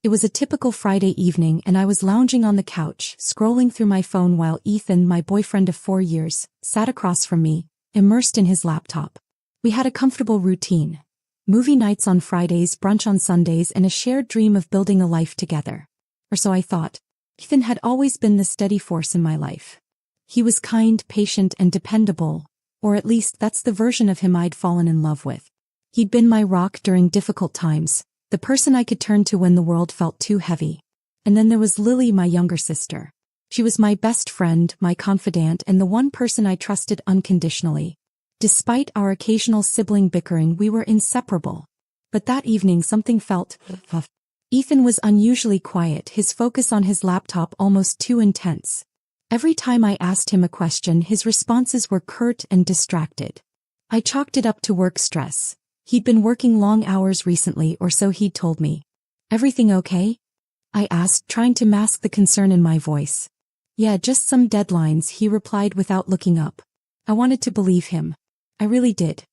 It was a typical Friday evening and I was lounging on the couch, scrolling through my phone while Ethan, my boyfriend of 4 years, sat across from me, immersed in his laptop. We had a comfortable routine. Movie nights on Fridays, brunch on Sundays, and a shared dream of building a life together. Or so I thought. Ethan had always been the steady force in my life. He was kind, patient, and dependable, or at least that's the version of him I'd fallen in love with. He'd been my rock during difficult times, the person I could turn to when the world felt too heavy. And then there was Lily, my younger sister. She was my best friend, my confidant, and the one person I trusted unconditionally. Despite our occasional sibling bickering, we were inseparable. But that evening something felt off. Ethan was unusually quiet, his focus on his laptop almost too intense. Every time I asked him a question, his responses were curt and distracted. I chalked it up to work stress. He'd been working long hours recently, or so he'd told me. "Everything okay?" I asked, trying to mask the concern in my voice. "Yeah, just some deadlines," he replied without looking up. I wanted to believe him. I really did.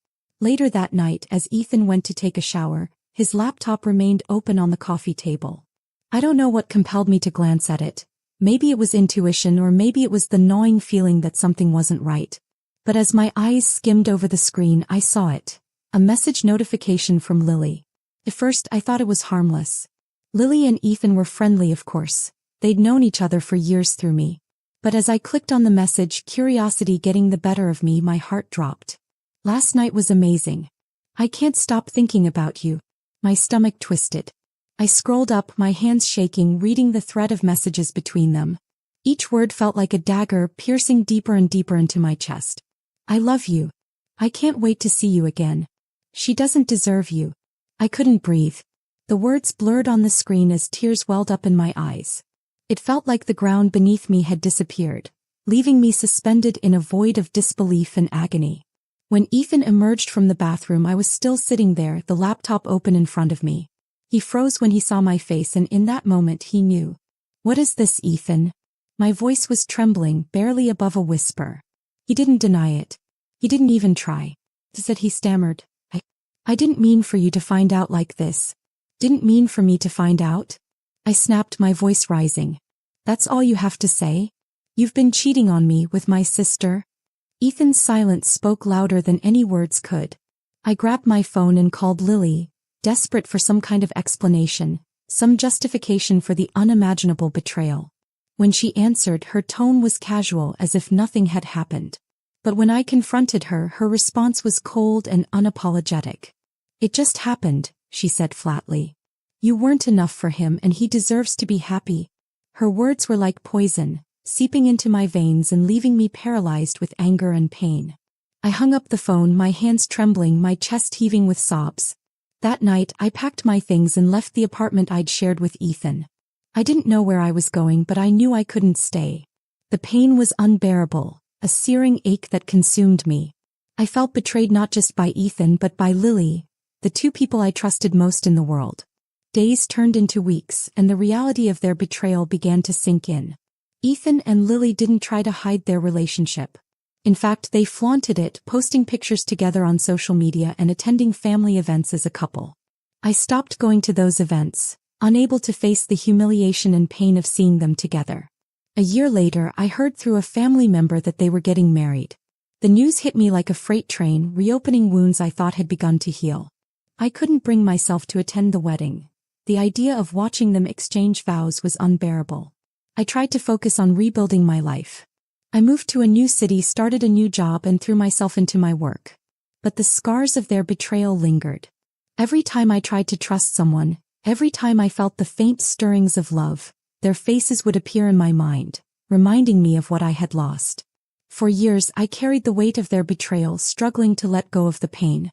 Later that night, as Ethan went to take a shower, his laptop remained open on the coffee table. I don't know what compelled me to glance at it. Maybe it was intuition, or maybe it was the gnawing feeling that something wasn't right. But as my eyes skimmed over the screen, I saw it. A message notification from Lily. At first I thought it was harmless. Lily and Ethan were friendly, of course. They'd known each other for years through me. But as I clicked on the message, curiosity getting the better of me, my heart dropped. "Last night was amazing. I can't stop thinking about you." My stomach twisted. I scrolled up, my hands shaking, reading the thread of messages between them. Each word felt like a dagger, piercing deeper and deeper into my chest. "I love you. I can't wait to see you again. She doesn't deserve you." I couldn't breathe. The words blurred on the screen as tears welled up in my eyes. It felt like the ground beneath me had disappeared, leaving me suspended in a void of disbelief and agony. When Ethan emerged from the bathroom, I was still sitting there, the laptop open in front of me. He froze when he saw my face, and in that moment he knew. "What is this, Ethan?" My voice was trembling, barely above a whisper. He didn't deny it. He didn't even try. Instead he stammered. I didn't mean for you to find out like this. Didn't mean for me to find out." I snapped, my voice rising. "That's all you have to say? You've been cheating on me with my sister?" Ethan's silence spoke louder than any words could. I grabbed my phone and called Lily, desperate for some kind of explanation, some justification for the unimaginable betrayal. When she answered, her tone was casual, as if nothing had happened. But when I confronted her, her response was cold and unapologetic. "It just happened," she said flatly. "You weren't enough for him, and he deserves to be happy." Her words were like poison, seeping into my veins and leaving me paralyzed with anger and pain. I hung up the phone, my hands trembling, my chest heaving with sobs. That night, I packed my things and left the apartment I'd shared with Ethan. I didn't know where I was going, but I knew I couldn't stay. The pain was unbearable, a searing ache that consumed me. I felt betrayed not just by Ethan but by Lily, the two people I trusted most in the world. Days turned into weeks, and the reality of their betrayal began to sink in. Ethan and Lily didn't try to hide their relationship. In fact, they flaunted it, posting pictures together on social media and attending family events as a couple. I stopped going to those events, unable to face the humiliation and pain of seeing them together. A year later, I heard through a family member that they were getting married. The news hit me like a freight train, reopening wounds I thought had begun to heal. I couldn't bring myself to attend the wedding. The idea of watching them exchange vows was unbearable. I tried to focus on rebuilding my life. I moved to a new city, started a new job, and threw myself into my work. But the scars of their betrayal lingered. Every time I tried to trust someone, every time I felt the faint stirrings of love, their faces would appear in my mind, reminding me of what I had lost. For years I carried the weight of their betrayal, struggling to let go of the pain.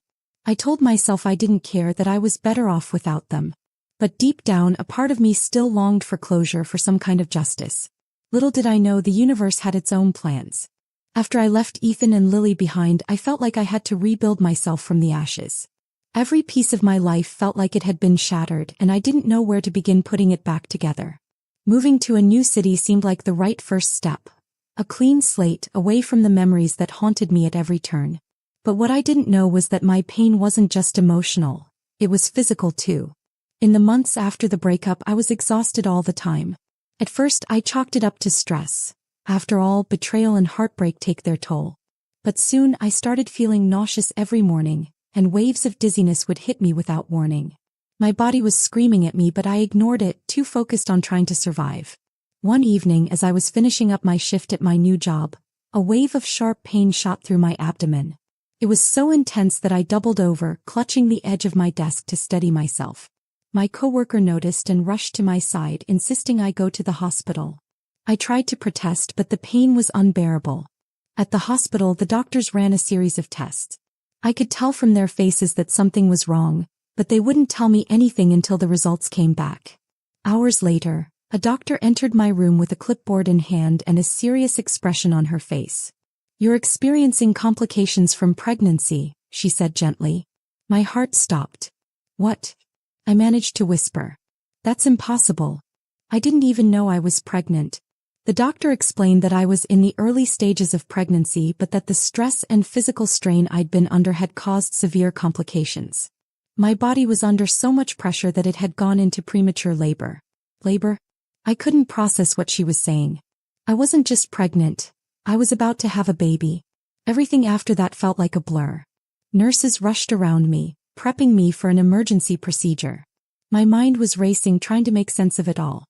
I told myself I didn't care, that I was better off without them. But deep down, a part of me still longed for closure, for some kind of justice. Little did I know the universe had its own plans. After I left Ethan and Lily behind, I felt like I had to rebuild myself from the ashes. Every piece of my life felt like it had been shattered, and I didn't know where to begin putting it back together. Moving to a new city seemed like the right first step. A clean slate, away from the memories that haunted me at every turn. But what I didn't know was that my pain wasn't just emotional. It was physical too. In the months after the breakup, I was exhausted all the time. At first, I chalked it up to stress. After all, betrayal and heartbreak take their toll. But soon I started feeling nauseous every morning, and waves of dizziness would hit me without warning. My body was screaming at me, but I ignored it, too focused on trying to survive. One evening, as I was finishing up my shift at my new job, a wave of sharp pain shot through my abdomen. It was so intense that I doubled over, clutching the edge of my desk to steady myself. My coworker noticed and rushed to my side, insisting I go to the hospital. I tried to protest, but the pain was unbearable. At the hospital, the doctors ran a series of tests. I could tell from their faces that something was wrong, but they wouldn't tell me anything until the results came back. Hours later, a doctor entered my room with a clipboard in hand and a serious expression on her face. "You're experiencing complications from pregnancy," she said gently. My heart stopped. "What?" I managed to whisper. "That's impossible. I didn't even know I was pregnant." The doctor explained that I was in the early stages of pregnancy, but that the stress and physical strain I'd been under had caused severe complications. My body was under so much pressure that it had gone into premature labor. Labor? I couldn't process what she was saying. I wasn't just pregnant. I was about to have a baby. Everything after that felt like a blur. Nurses rushed around me, prepping me for an emergency procedure. My mind was racing, trying to make sense of it all.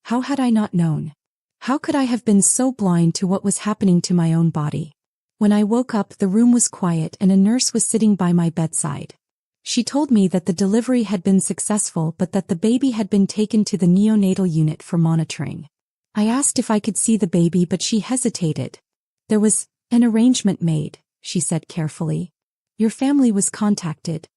How had I not known? How could I have been so blind to what was happening to my own body? When I woke up, the room was quiet and a nurse was sitting by my bedside. She told me that the delivery had been successful, but that the baby had been taken to the neonatal unit for monitoring. I asked if I could see the baby, but she hesitated. "There was an arrangement made," she said carefully. "Your family was contacted."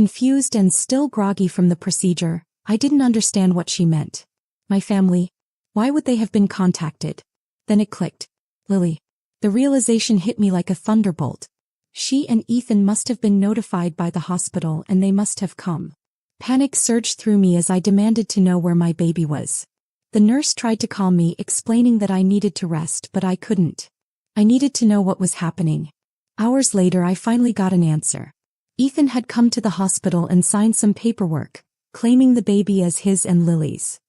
Confused and still groggy from the procedure, I didn't understand what she meant. My family? Why would they have been contacted? Then it clicked. Lily. The realization hit me like a thunderbolt. She and Ethan must have been notified by the hospital, and they must have come. Panic surged through me as I demanded to know where my baby was. The nurse tried to calm me, explaining that I needed to rest, but I couldn't. I needed to know what was happening. Hours later, I finally got an answer. Ethan had come to the hospital and signed some paperwork, claiming the baby as his and Lily's.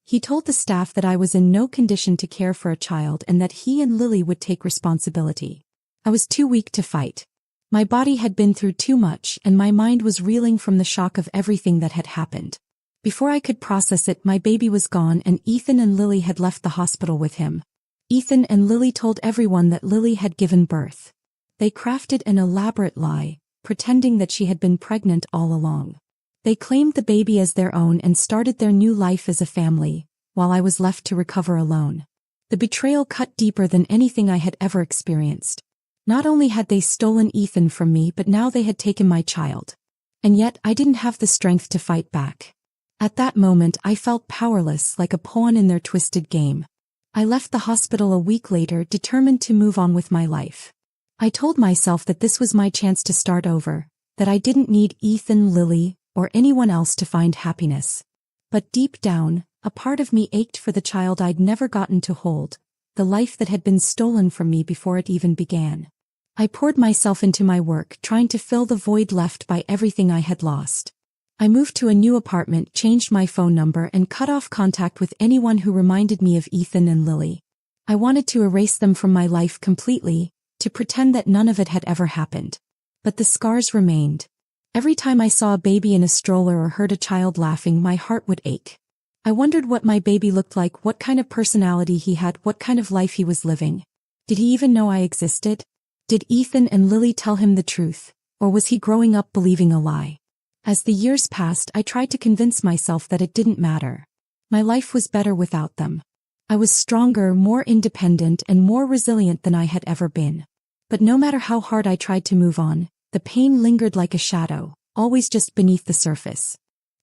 He told the staff that I was in no condition to care for a child and that he and Lily would take responsibility. I was too weak to fight. My body had been through too much, and my mind was reeling from the shock of everything that had happened. Before I could process it, my baby was gone, and Ethan and Lily had left the hospital with him. Ethan and Lily told everyone that Lily had given birth. They crafted an elaborate lie, pretending that she had been pregnant all along. They claimed the baby as their own and started their new life as a family, while I was left to recover alone. The betrayal cut deeper than anything I had ever experienced. Not only had they stolen Ethan from me, but now they had taken my child. And yet I didn't have the strength to fight back. At that moment, I felt powerless, like a pawn in their twisted game. I left the hospital a week later, determined to move on with my life. I told myself that this was my chance to start over, that I didn't need Ethan, Lily, or anyone else to find happiness. But deep down, a part of me ached for the child I'd never gotten to hold, the life that had been stolen from me before it even began. I poured myself into my work, trying to fill the void left by everything I had lost. I moved to a new apartment, changed my phone number, and cut off contact with anyone who reminded me of Ethan and Lily. I wanted to erase them from my life completely, to pretend that none of it had ever happened. But the scars remained. Every time I saw a baby in a stroller or heard a child laughing, my heart would ache. I wondered what my baby looked like, what kind of personality he had, what kind of life he was living. Did he even know I existed? Did Ethan and Lily tell him the truth, or was he growing up believing a lie? As the years passed, I tried to convince myself that it didn't matter. My life was better without them. I was stronger, more independent, and more resilient than I had ever been. But no matter how hard I tried to move on, the pain lingered like a shadow, always just beneath the surface.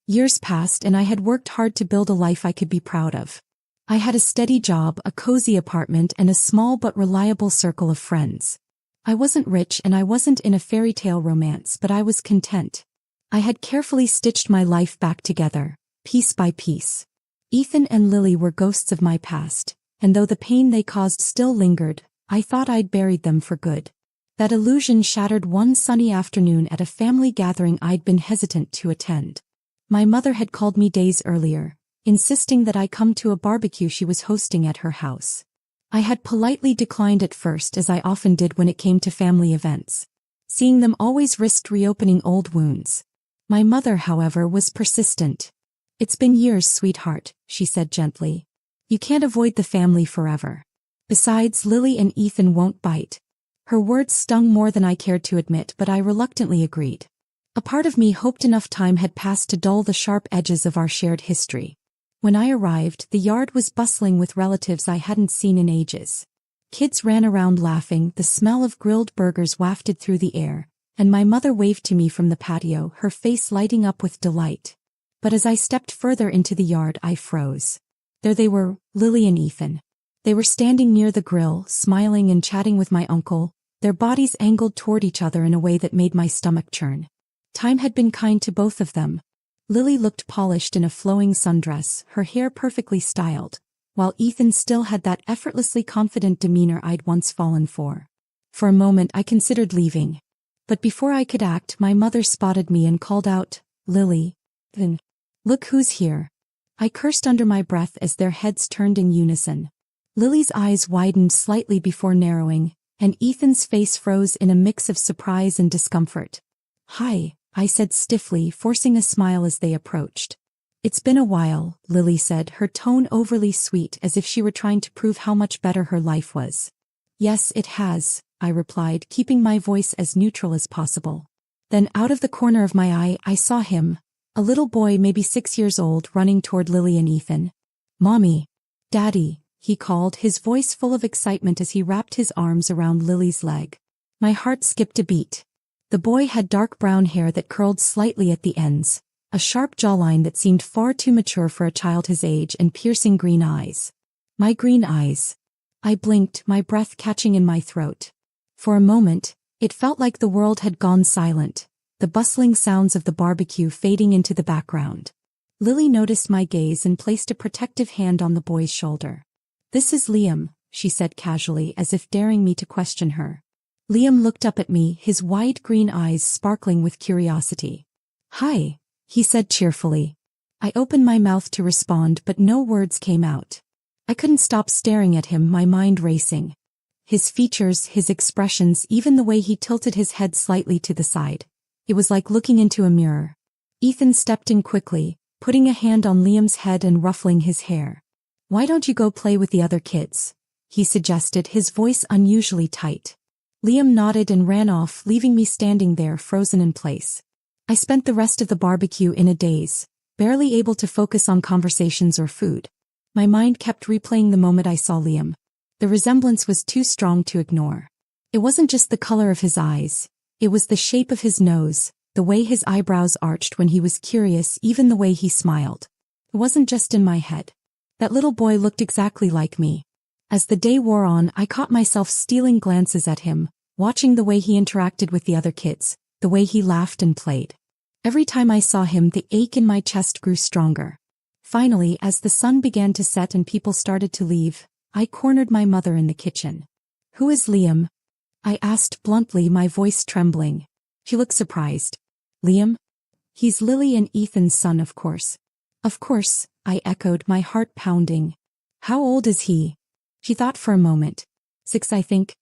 Years passed, and I had worked hard to build a life I could be proud of. I had a steady job, a cozy apartment, and a small but reliable circle of friends. I wasn't rich and I wasn't in a fairy tale romance, but I was content. I had carefully stitched my life back together, piece by piece. Ethan and Lily were ghosts of my past, and though the pain they caused still lingered, I thought I'd buried them for good. That illusion shattered one sunny afternoon at a family gathering I'd been hesitant to attend. My mother had called me days earlier, insisting that I come to a barbecue she was hosting at her house. I had politely declined at first, as I often did when it came to family events. Seeing them always risked reopening old wounds. My mother, however, was persistent. "It's been years, sweetheart," she said gently. "You can't avoid the family forever. Besides, Lily and Ethan won't bite." Her words stung more than I cared to admit, but I reluctantly agreed. A part of me hoped enough time had passed to dull the sharp edges of our shared history. When I arrived, the yard was bustling with relatives I hadn't seen in ages. Kids ran around laughing, the smell of grilled burgers wafted through the air, and my mother waved to me from the patio, her face lighting up with delight. But as I stepped further into the yard, I froze. There they were, Lily and Ethan. They were standing near the grill, smiling and chatting with my uncle, their bodies angled toward each other in a way that made my stomach churn. Time had been kind to both of them. Lily looked polished in a flowing sundress, her hair perfectly styled, while Ethan still had that effortlessly confident demeanor I'd once fallen for. For a moment I considered leaving. But before I could act, my mother spotted me and called out, "Lily, then, look who's here." I cursed under my breath as their heads turned in unison. Lily's eyes widened slightly before narrowing, and Ethan's face froze in a mix of surprise and discomfort. "Hi," I said stiffly, forcing a smile as they approached. "It's been a while," Lily said, her tone overly sweet, as if she were trying to prove how much better her life was. "Yes, it has," I replied, keeping my voice as neutral as possible. Then out of the corner of my eye, I saw him, a little boy maybe 6 years old, running toward Lily and Ethan. "Mommy, Daddy," he called, his voice full of excitement as he wrapped his arms around Lily's leg. My heart skipped a beat. The boy had dark brown hair that curled slightly at the ends, a sharp jawline that seemed far too mature for a child his age, and piercing green eyes. My green eyes. I blinked, my breath catching in my throat. For a moment, it felt like the world had gone silent, the bustling sounds of the barbecue fading into the background. Lily noticed my gaze and placed a protective hand on the boy's shoulder. "This is Liam," she said casually, as if daring me to question her. Liam looked up at me, his wide green eyes sparkling with curiosity. "Hi," he said cheerfully. I opened my mouth to respond, but no words came out. I couldn't stop staring at him, my mind racing. His features, his expressions, even the way he tilted his head slightly to the side. It was like looking into a mirror. Ethan stepped in quickly, putting a hand on Liam's head and ruffling his hair. "Why don't you go play with the other kids?" he suggested, his voice unusually tight. Liam nodded and ran off, leaving me standing there frozen in place. I spent the rest of the barbecue in a daze, barely able to focus on conversations or food. My mind kept replaying the moment I saw Liam. The resemblance was too strong to ignore. It wasn't just the color of his eyes, it was the shape of his nose, the way his eyebrows arched when he was curious, even the way he smiled. It wasn't just in my head. That little boy looked exactly like me. As the day wore on, I caught myself stealing glances at him, watching the way he interacted with the other kids, the way he laughed and played. Every time I saw him, the ache in my chest grew stronger. Finally, as the sun began to set and people started to leave, I cornered my mother in the kitchen. "Who is Liam?" I asked bluntly, my voice trembling. She looked surprised. "Liam? He's Lily and Ethan's son, of course." "Of course," I echoed, my heart pounding. "How old is he?" She thought for a moment. 6, I think.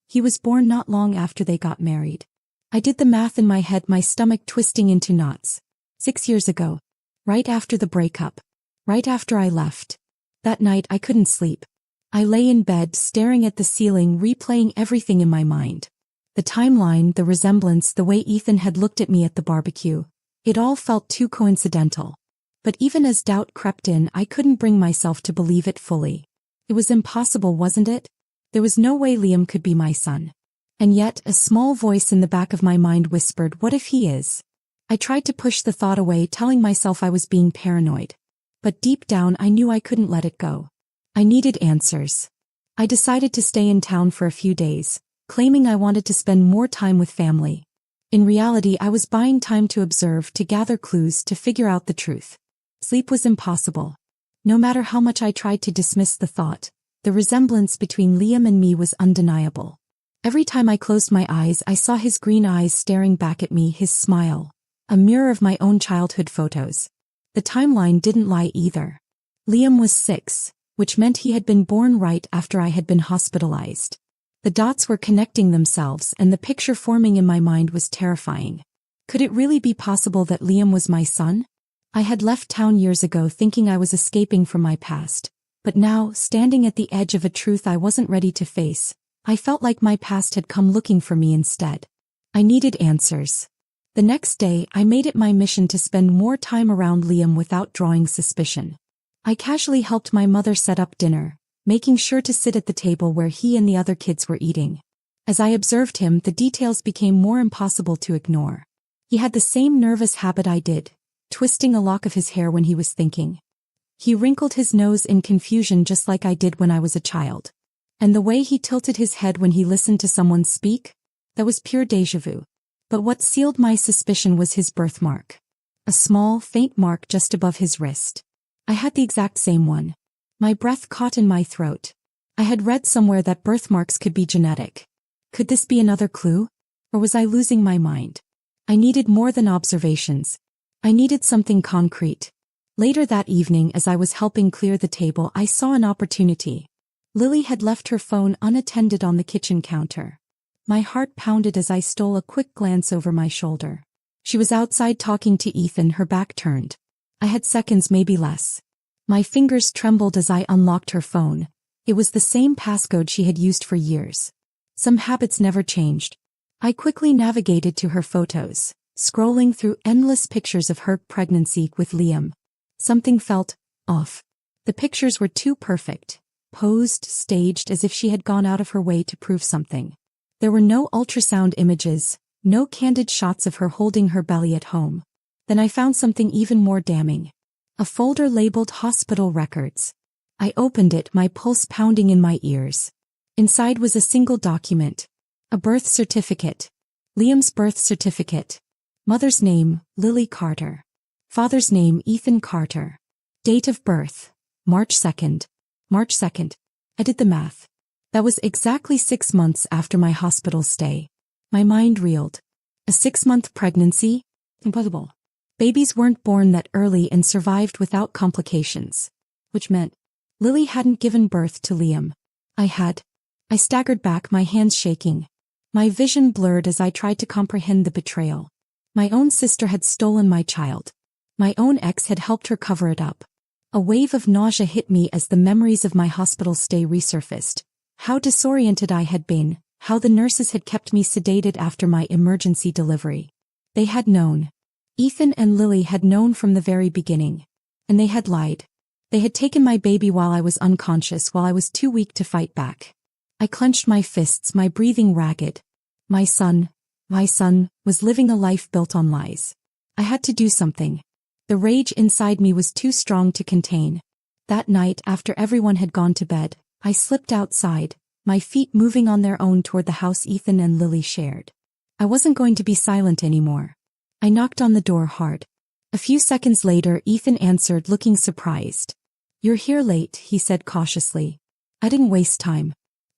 He was born not long after they got married. I did the math in my head, my stomach twisting into knots. 6 years ago. Right after the breakup. Right after I left. That night I couldn't sleep. I lay in bed, staring at the ceiling, replaying everything in my mind. The timeline, the resemblance, the way Ethan had looked at me at the barbecue. It all felt too coincidental. But even as doubt crept in, I couldn't bring myself to believe it fully. It was impossible, wasn't it? There was no way Liam could be my son. And yet, a small voice in the back of my mind whispered, "What if he is?" I tried to push the thought away, telling myself I was being paranoid. But deep down I knew I couldn't let it go. I needed answers. I decided to stay in town for a few days, claiming I wanted to spend more time with family. In reality, I was buying time to observe, to gather clues, to figure out the truth. Sleep was impossible. No matter how much I tried to dismiss the thought, the resemblance between Liam and me was undeniable. Every time I closed my eyes, I saw his green eyes staring back at me, his smile, A mirror of my own childhood photos. The timeline didn't lie either. Liam was 6, which meant he had been born right after I had been hospitalized. The dots were connecting themselves and the picture forming in my mind was terrifying. Could it really be possible that Liam was my son? I had left town years ago thinking I was escaping from my past, but now, standing at the edge of a truth I wasn't ready to face, I felt like my past had come looking for me instead. I needed answers. The next day, I made it my mission to spend more time around Liam without drawing suspicion. I casually helped my mother set up dinner, making sure to sit at the table where he and the other kids were eating. As I observed him, the details became more impossible to ignore. He had the same nervous habit I did, twisting a lock of his hair when he was thinking. He wrinkled his nose in confusion just like I did when I was a child. And the way he tilted his head when he listened to someone speak? That was pure déjà vu. But what sealed my suspicion was his birthmark. A small, faint mark just above his wrist. I had the exact same one. My breath caught in my throat. I had read somewhere that birthmarks could be genetic. Could this be another clue? Or was I losing my mind? I needed more than observations. I needed something concrete. Later that evening, as I was helping clear the table, I saw an opportunity. Lily had left her phone unattended on the kitchen counter. My heart pounded as I stole a quick glance over my shoulder. She was outside talking to Ethan, her back turned. I had seconds, maybe less. My fingers trembled as I unlocked her phone. It was the same passcode she had used for years. Some habits never changed. I quickly navigated to her photos, scrolling through endless pictures of her pregnancy with Liam. Something felt off. The pictures were too perfect, posed, staged as if she had gone out of her way to prove something. There were no ultrasound images, no candid shots of her holding her belly at home. Then I found something even more damning. A folder labeled hospital records. I opened it, my pulse pounding in my ears. Inside was a single document. A birth certificate. Liam's birth certificate. Mother's name, Lily Carter. Father's name, Ethan Carter. Date of birth, March 2nd. March 2nd. I did the math. That was exactly 6 months after my hospital stay. My mind reeled. A 6-month pregnancy? Impossible. Babies weren't born that early and survived without complications. Which meant Lily hadn't given birth to Liam. I had. I staggered back, my hands shaking. My vision blurred as I tried to comprehend the betrayal. My own sister had stolen my child. My own ex had helped her cover it up. A wave of nausea hit me as the memories of my hospital stay resurfaced. How disoriented I had been, how the nurses had kept me sedated after my emergency delivery. They had known. Ethan and Lily had known from the very beginning. And they had lied. They had taken my baby while I was unconscious, while I was too weak to fight back. I clenched my fists, my breathing ragged. My son, was living a life built on lies. I had to do something. The rage inside me was too strong to contain. That night, after everyone had gone to bed, I slipped outside, my feet moving on their own toward the house Ethan and Lily shared. I wasn't going to be silent anymore. I knocked on the door hard. A few seconds later, Ethan answered, looking surprised. "You're here late," he said cautiously. I didn't waste time.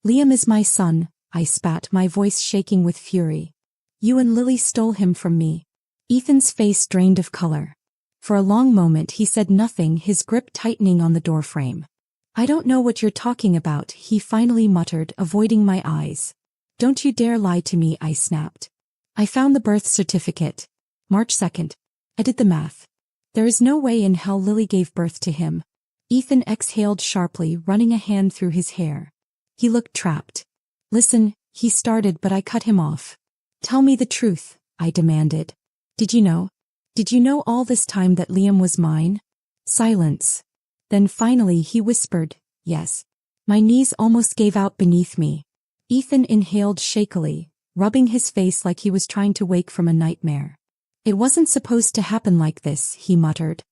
"Liam is my son," I spat, my voice shaking with fury. "You and Lily stole him from me." Ethan's face drained of color. For a long moment he said nothing, his grip tightening on the doorframe. "I don't know what you're talking about," he finally muttered, avoiding my eyes. "Don't you dare lie to me," I snapped. I found the birth certificate. March 2nd. I did the math. There is no way in hell Lily gave birth to him. Ethan exhaled sharply, running a hand through his hair. He looked trapped. "Listen," he started, but I cut him off. "Tell me the truth," I demanded. Did you know? Did you know all this time that Liam was mine?" Silence. Then finally he whispered, "Yes." My knees almost gave out beneath me. Ethan inhaled shakily, rubbing his face like he was trying to wake from a nightmare. "It wasn't supposed to happen like this," he muttered.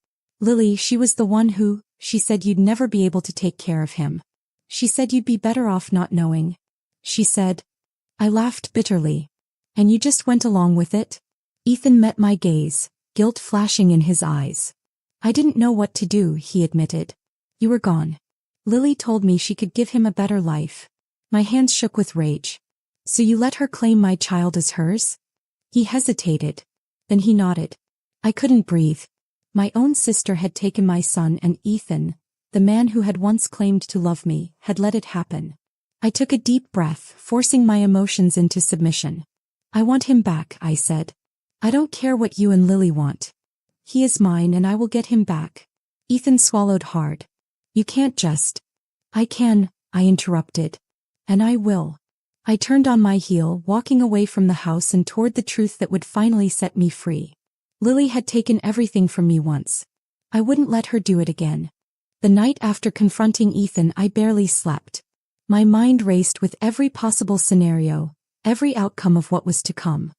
"Lily, she was the one who, she said you'd never be able to take care of him. She said you'd be better off not knowing. She said." I laughed bitterly. "And you just went along with it?" Ethan met my gaze, guilt flashing in his eyes. "I didn't know what to do," he admitted. "You were gone. Lily told me she could give him a better life." My hands shook with rage. "So you let her claim my child as hers?" He hesitated. Then he nodded. I couldn't breathe. My own sister had taken my son, and Ethan, the man who had once claimed to love me, had let it happen. I took a deep breath, forcing my emotions into submission. I want him back, I said. I don't care what you and Lily want. He is mine and I will get him back. Ethan swallowed hard. You can't just. I can, I interrupted. And I will. I turned on my heel, walking away from the house and toward the truth that would finally set me free. Lily had taken everything from me once. I wouldn't let her do it again. The night after confronting Ethan, I barely slept. My mind raced with every possible scenario, every outcome of what was to come.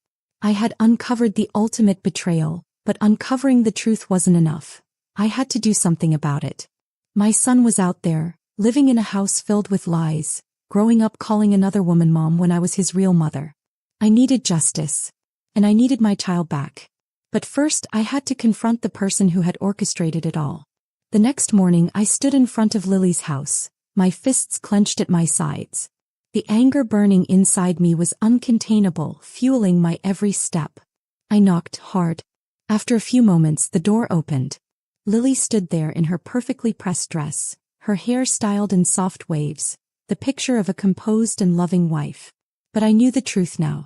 I had uncovered the ultimate betrayal, but uncovering the truth wasn't enough. I had to do something about it. My son was out there, living in a house filled with lies, growing up calling another woman mom when I was his real mother. I needed justice. And I needed my child back. But first I had to confront the person who had orchestrated it all. The next morning I stood in front of Lily's house, my fists clenched at my sides. The anger burning inside me was uncontainable, fueling my every step. I knocked hard. After a few moments the door opened. Lily stood there in her perfectly pressed dress, her hair styled in soft waves, the picture of a composed and loving wife. But I knew the truth now.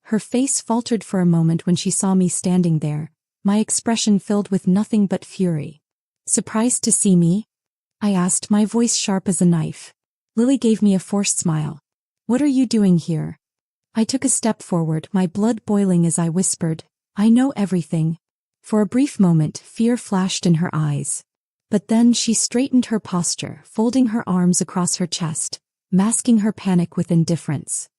Her face faltered for a moment when she saw me standing there, my expression filled with nothing but fury. Surprised to see me? I asked, my voice sharp as a knife. Lily gave me a forced smile. What are you doing here? I took a step forward, my blood boiling as I whispered, I know everything. For a brief moment, fear flashed in her eyes. But then she straightened her posture, folding her arms across her chest, masking her panic with indifference.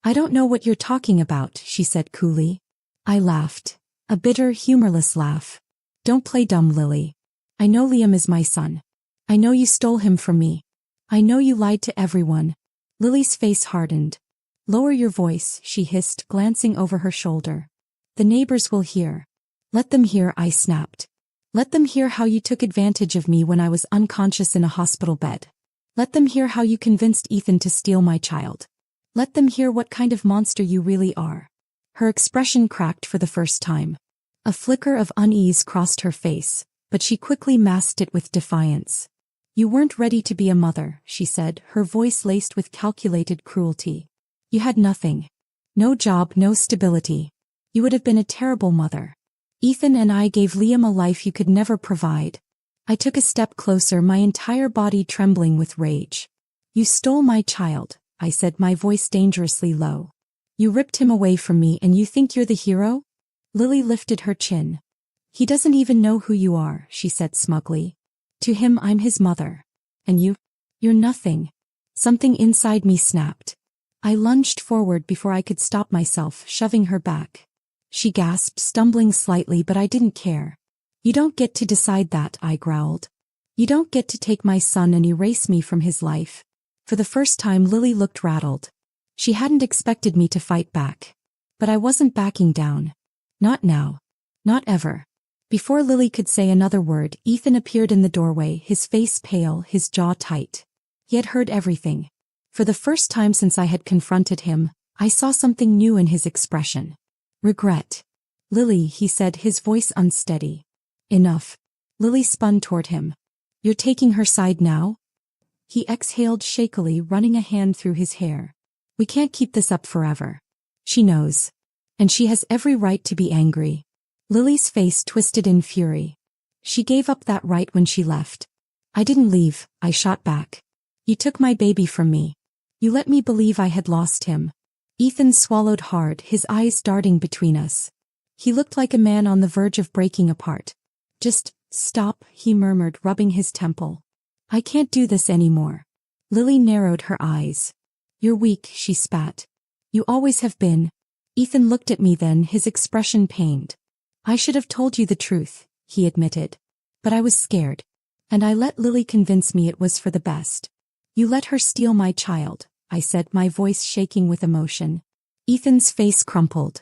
I don't know what you're talking about, she said coolly. I laughed. A bitter, humorless laugh. Don't play dumb, Lily. I know Liam is my son. I know you stole him from me. I know you lied to everyone. Lily's face hardened. Lower your voice, she hissed, glancing over her shoulder. The neighbors will hear. Let them hear, I snapped. Let them hear how you took advantage of me when I was unconscious in a hospital bed. Let them hear how you convinced Ethan to steal my child. Let them hear what kind of monster you really are. Her expression cracked for the first time. A flicker of unease crossed her face, but she quickly masked it with defiance. You weren't ready to be a mother, she said, her voice laced with calculated cruelty. You had nothing. No job, no stability. You would have been a terrible mother. Ethan and I gave Liam a life you could never provide. I took a step closer, my entire body trembling with rage. You stole my child, I said, my voice dangerously low. You ripped him away from me and you think you're the hero? Lily lifted her chin. He doesn't even know who you are, she said smugly. To him I'm his mother. And you're nothing. Something inside me snapped. I lunged forward before I could stop myself, shoving her back. She gasped, stumbling slightly, but I didn't care. You don't get to decide that, I growled. You don't get to take my son and erase me from his life. For the first time Lily looked rattled. She hadn't expected me to fight back. But I wasn't backing down. Not now. Not ever. Before Lily could say another word, Ethan appeared in the doorway, his face pale, his jaw tight. He had heard everything. For the first time since I had confronted him, I saw something new in his expression. Regret. Lily, he said, his voice unsteady. Enough. Lily spun toward him. You're taking her side now? He exhaled shakily, running a hand through his hair. We can't keep this up forever. She knows. And she has every right to be angry. Lily's face twisted in fury. She gave up that right when she left. I didn't leave, I shot back. You took my baby from me. You let me believe I had lost him. Ethan swallowed hard, his eyes darting between us. He looked like a man on the verge of breaking apart. Just stop, he murmured, rubbing his temple. I can't do this anymore. Lily narrowed her eyes. You're weak, she spat. You always have been. Ethan looked at me then, his expression pained. I should have told you the truth, he admitted. But I was scared. And I let Lily convince me it was for the best. You let her steal my child, I said, my voice shaking with emotion. Ethan's face crumpled.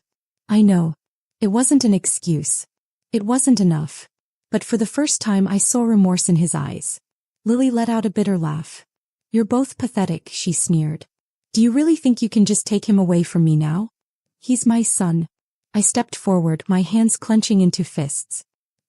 I know. It wasn't an excuse. It wasn't enough. But for the first time I saw remorse in his eyes. Lily let out a bitter laugh. You're both pathetic, she sneered. Do you really think you can just take him away from me now? He's my son. I stepped forward, my hands clenching into fists.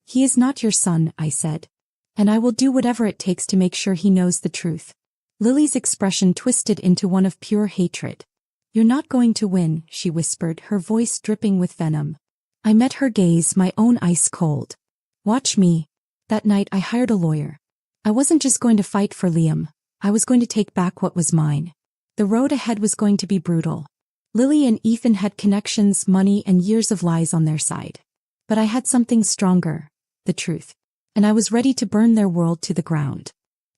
"He is not your son," I said. "And I will do whatever it takes to make sure he knows the truth." Lily's expression twisted into one of pure hatred. "You're not going to win," she whispered, her voice dripping with venom. I met her gaze, my own ice cold. "Watch me." That night I hired a lawyer. I wasn't just going to fight for Liam. I was going to take back what was mine. The road ahead was going to be brutal. Lily and Ethan had connections, money, and years of lies on their side. But I had something stronger: the truth. And I was ready to burn their world to the ground.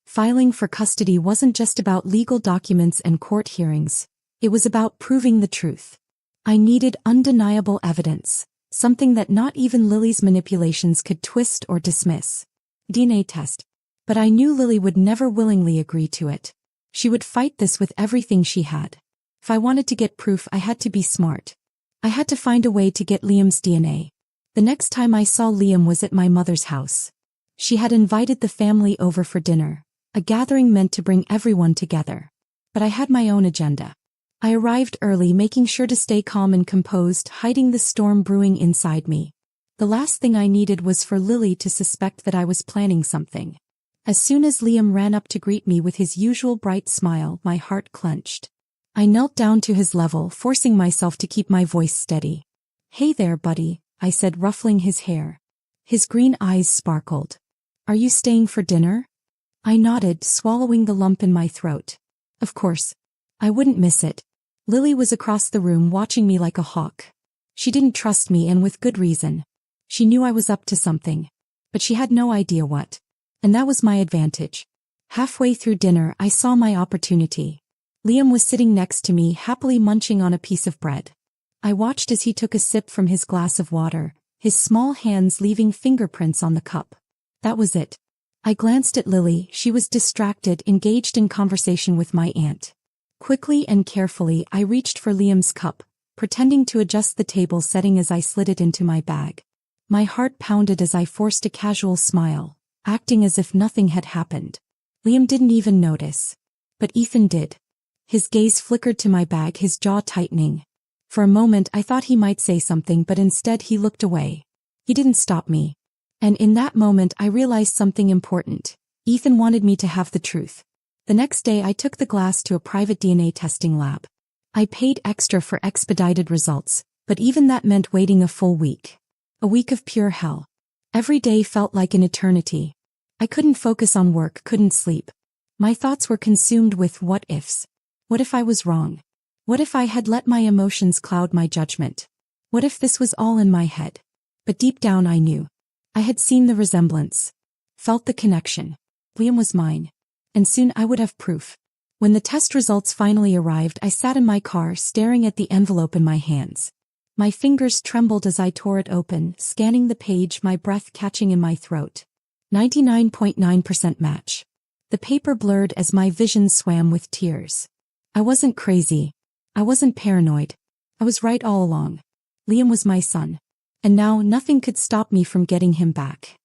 Filing for custody wasn't just about legal documents and court hearings. It was about proving the truth. I needed undeniable evidence, something that not even Lily's manipulations could twist or dismiss. DNA test. But I knew Lily would never willingly agree to it. She would fight this with everything she had. If I wanted to get proof, I had to be smart. I had to find a way to get Liam's DNA. The next time I saw Liam was at my mother's house. She had invited the family over for dinner, a gathering meant to bring everyone together. But I had my own agenda. I arrived early, making sure to stay calm and composed, hiding the storm brewing inside me. The last thing I needed was for Lily to suspect that I was planning something. As soon as Liam ran up to greet me with his usual bright smile, my heart clenched. I knelt down to his level, forcing myself to keep my voice steady. "Hey there, buddy," I said, ruffling his hair. His green eyes sparkled. "Are you staying for dinner?" I nodded, swallowing the lump in my throat. Of course. I wouldn't miss it. Lily was across the room, watching me like a hawk. She didn't trust me, and with good reason. She knew I was up to something. But she had no idea what. And that was my advantage. Halfway through dinner, I saw my opportunity. Liam was sitting next to me, happily munching on a piece of bread. I watched as he took a sip from his glass of water, his small hands leaving fingerprints on the cup. That was it. I glanced at Lily. She was distracted, engaged in conversation with my aunt. Quickly and carefully, I reached for Liam's cup, pretending to adjust the table setting as I slid it into my bag. My heart pounded as I forced a casual smile, acting as if nothing had happened. Liam didn't even notice. But Ethan did. His gaze flickered to my bag, his jaw tightening. For a moment I thought he might say something, but instead he looked away. He didn't stop me. And in that moment I realized something important. Ethan wanted me to have the truth. The next day I took the glass to a private DNA testing lab. I paid extra for expedited results, but even that meant waiting a full week. A week of pure hell. Every day felt like an eternity. I couldn't focus on work, couldn't sleep. My thoughts were consumed with what-ifs. What if I was wrong? What if I had let my emotions cloud my judgment? What if this was all in my head? But deep down I knew. I had seen the resemblance. Felt the connection. Liam was mine. And soon I would have proof. When the test results finally arrived, I sat in my car, staring at the envelope in my hands. My fingers trembled as I tore it open, scanning the page, my breath catching in my throat. 99.9% match. The paper blurred as my vision swam with tears. I wasn't crazy. I wasn't paranoid. I was right all along. Liam was my son. And now nothing could stop me from getting him back.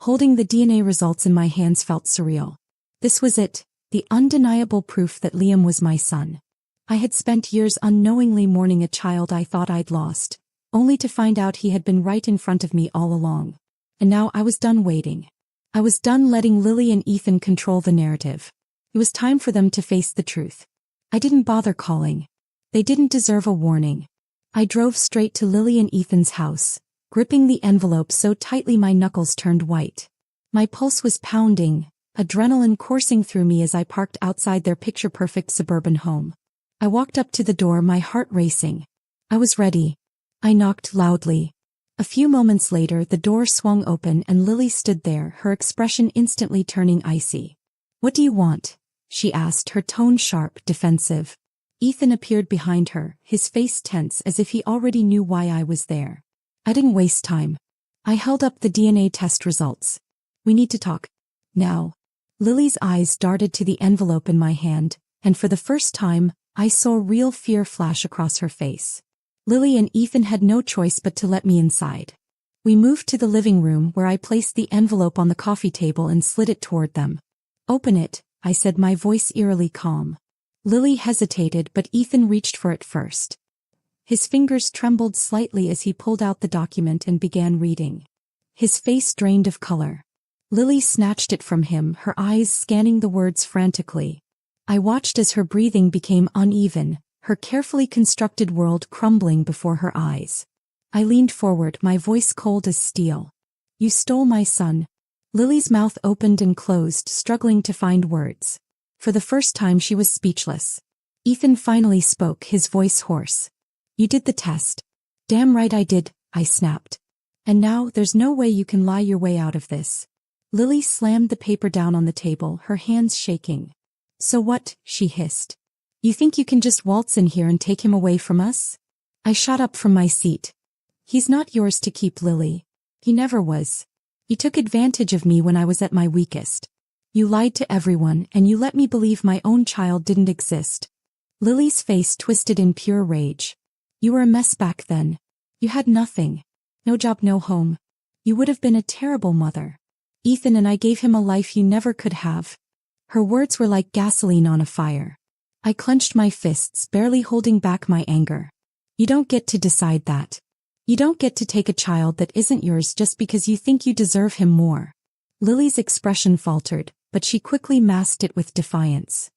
Holding the DNA results in my hands felt surreal. This was it, the undeniable proof that Liam was my son. I had spent years unknowingly mourning a child I thought I'd lost, only to find out he had been right in front of me all along. And now I was done waiting. I was done letting Lily and Ethan control the narrative. It was time for them to face the truth. I didn't bother calling. They didn't deserve a warning. I drove straight to Lily and Ethan's house, gripping the envelope so tightly my knuckles turned white. My pulse was pounding, adrenaline coursing through me as I parked outside their picture-perfect suburban home. I walked up to the door, my heart racing. I was ready. I knocked loudly. A few moments later, the door swung open and Lily stood there, her expression instantly turning icy. "What do you want?" she asked, her tone sharp, defensive. Ethan appeared behind her, his face tense as if he already knew why I was there. I didn't waste time. I held up the DNA test results. "We need to talk. Now." Lily's eyes darted to the envelope in my hand, and for the first time, I saw real fear flash across her face. Lily and Ethan had no choice but to let me inside. We moved to the living room where I placed the envelope on the coffee table and slid it toward them. "Open it," I said, my voice eerily calm. Lily hesitated, but Ethan reached for it first. His fingers trembled slightly as he pulled out the document and began reading. his face drained of color. Lily snatched it from him, her eyes scanning the words frantically. I watched as her breathing became uneven, her carefully constructed world crumbling before her eyes. I leaned forward, my voice cold as steel. You stole my son. Lily's mouth opened and closed, struggling to find words. For the first time she was speechless. Ethan finally spoke, his voice hoarse. You did the test. Damn right I did, I snapped. And now there's no way you can lie your way out of this. Lily slammed the paper down on the table, her hands shaking. So what? She hissed. You think you can just waltz in here and take him away from us? I shot up from my seat. He's not yours to keep, Lily. He never was. You took advantage of me when I was at my weakest. You lied to everyone and you let me believe my own child didn't exist. Lily's face twisted in pure rage. You were a mess back then. You had nothing. No job, no home. You would have been a terrible mother. Ethan and I gave him a life you never could have. Her words were like gasoline on a fire. I clenched my fists, barely holding back my anger. You don't get to decide that. You don't get to take a child that isn't yours just because you think you deserve him more. Lily's expression faltered, but she quickly masked it with defiance.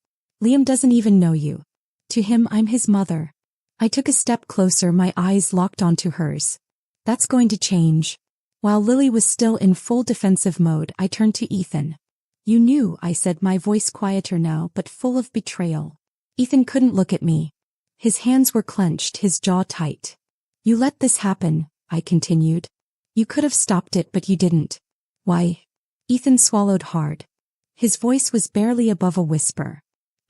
Liam doesn't even know you. To him, I'm his mother. I took a step closer, my eyes locked onto hers. That's going to change. While Lily was still in full defensive mode, I turned to Ethan. You knew, I said, my voice quieter now but full of betrayal. Ethan couldn't look at me. His hands were clenched, his jaw tight. You let this happen, I continued. You could have stopped it, but you didn't. Why? Ethan swallowed hard. His voice was barely above a whisper.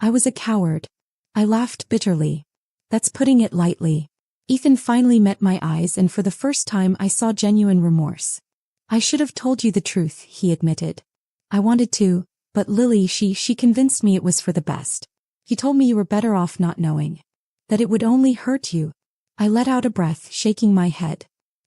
I was a coward. I laughed bitterly. That's putting it lightly. Ethan finally met my eyes, and for the first time I saw genuine remorse. I should have told you the truth, he admitted. I wanted to, but Lily, she convinced me it was for the best. He told me you were better off not knowing. That it would only hurt you. I let out a breath, shaking my head.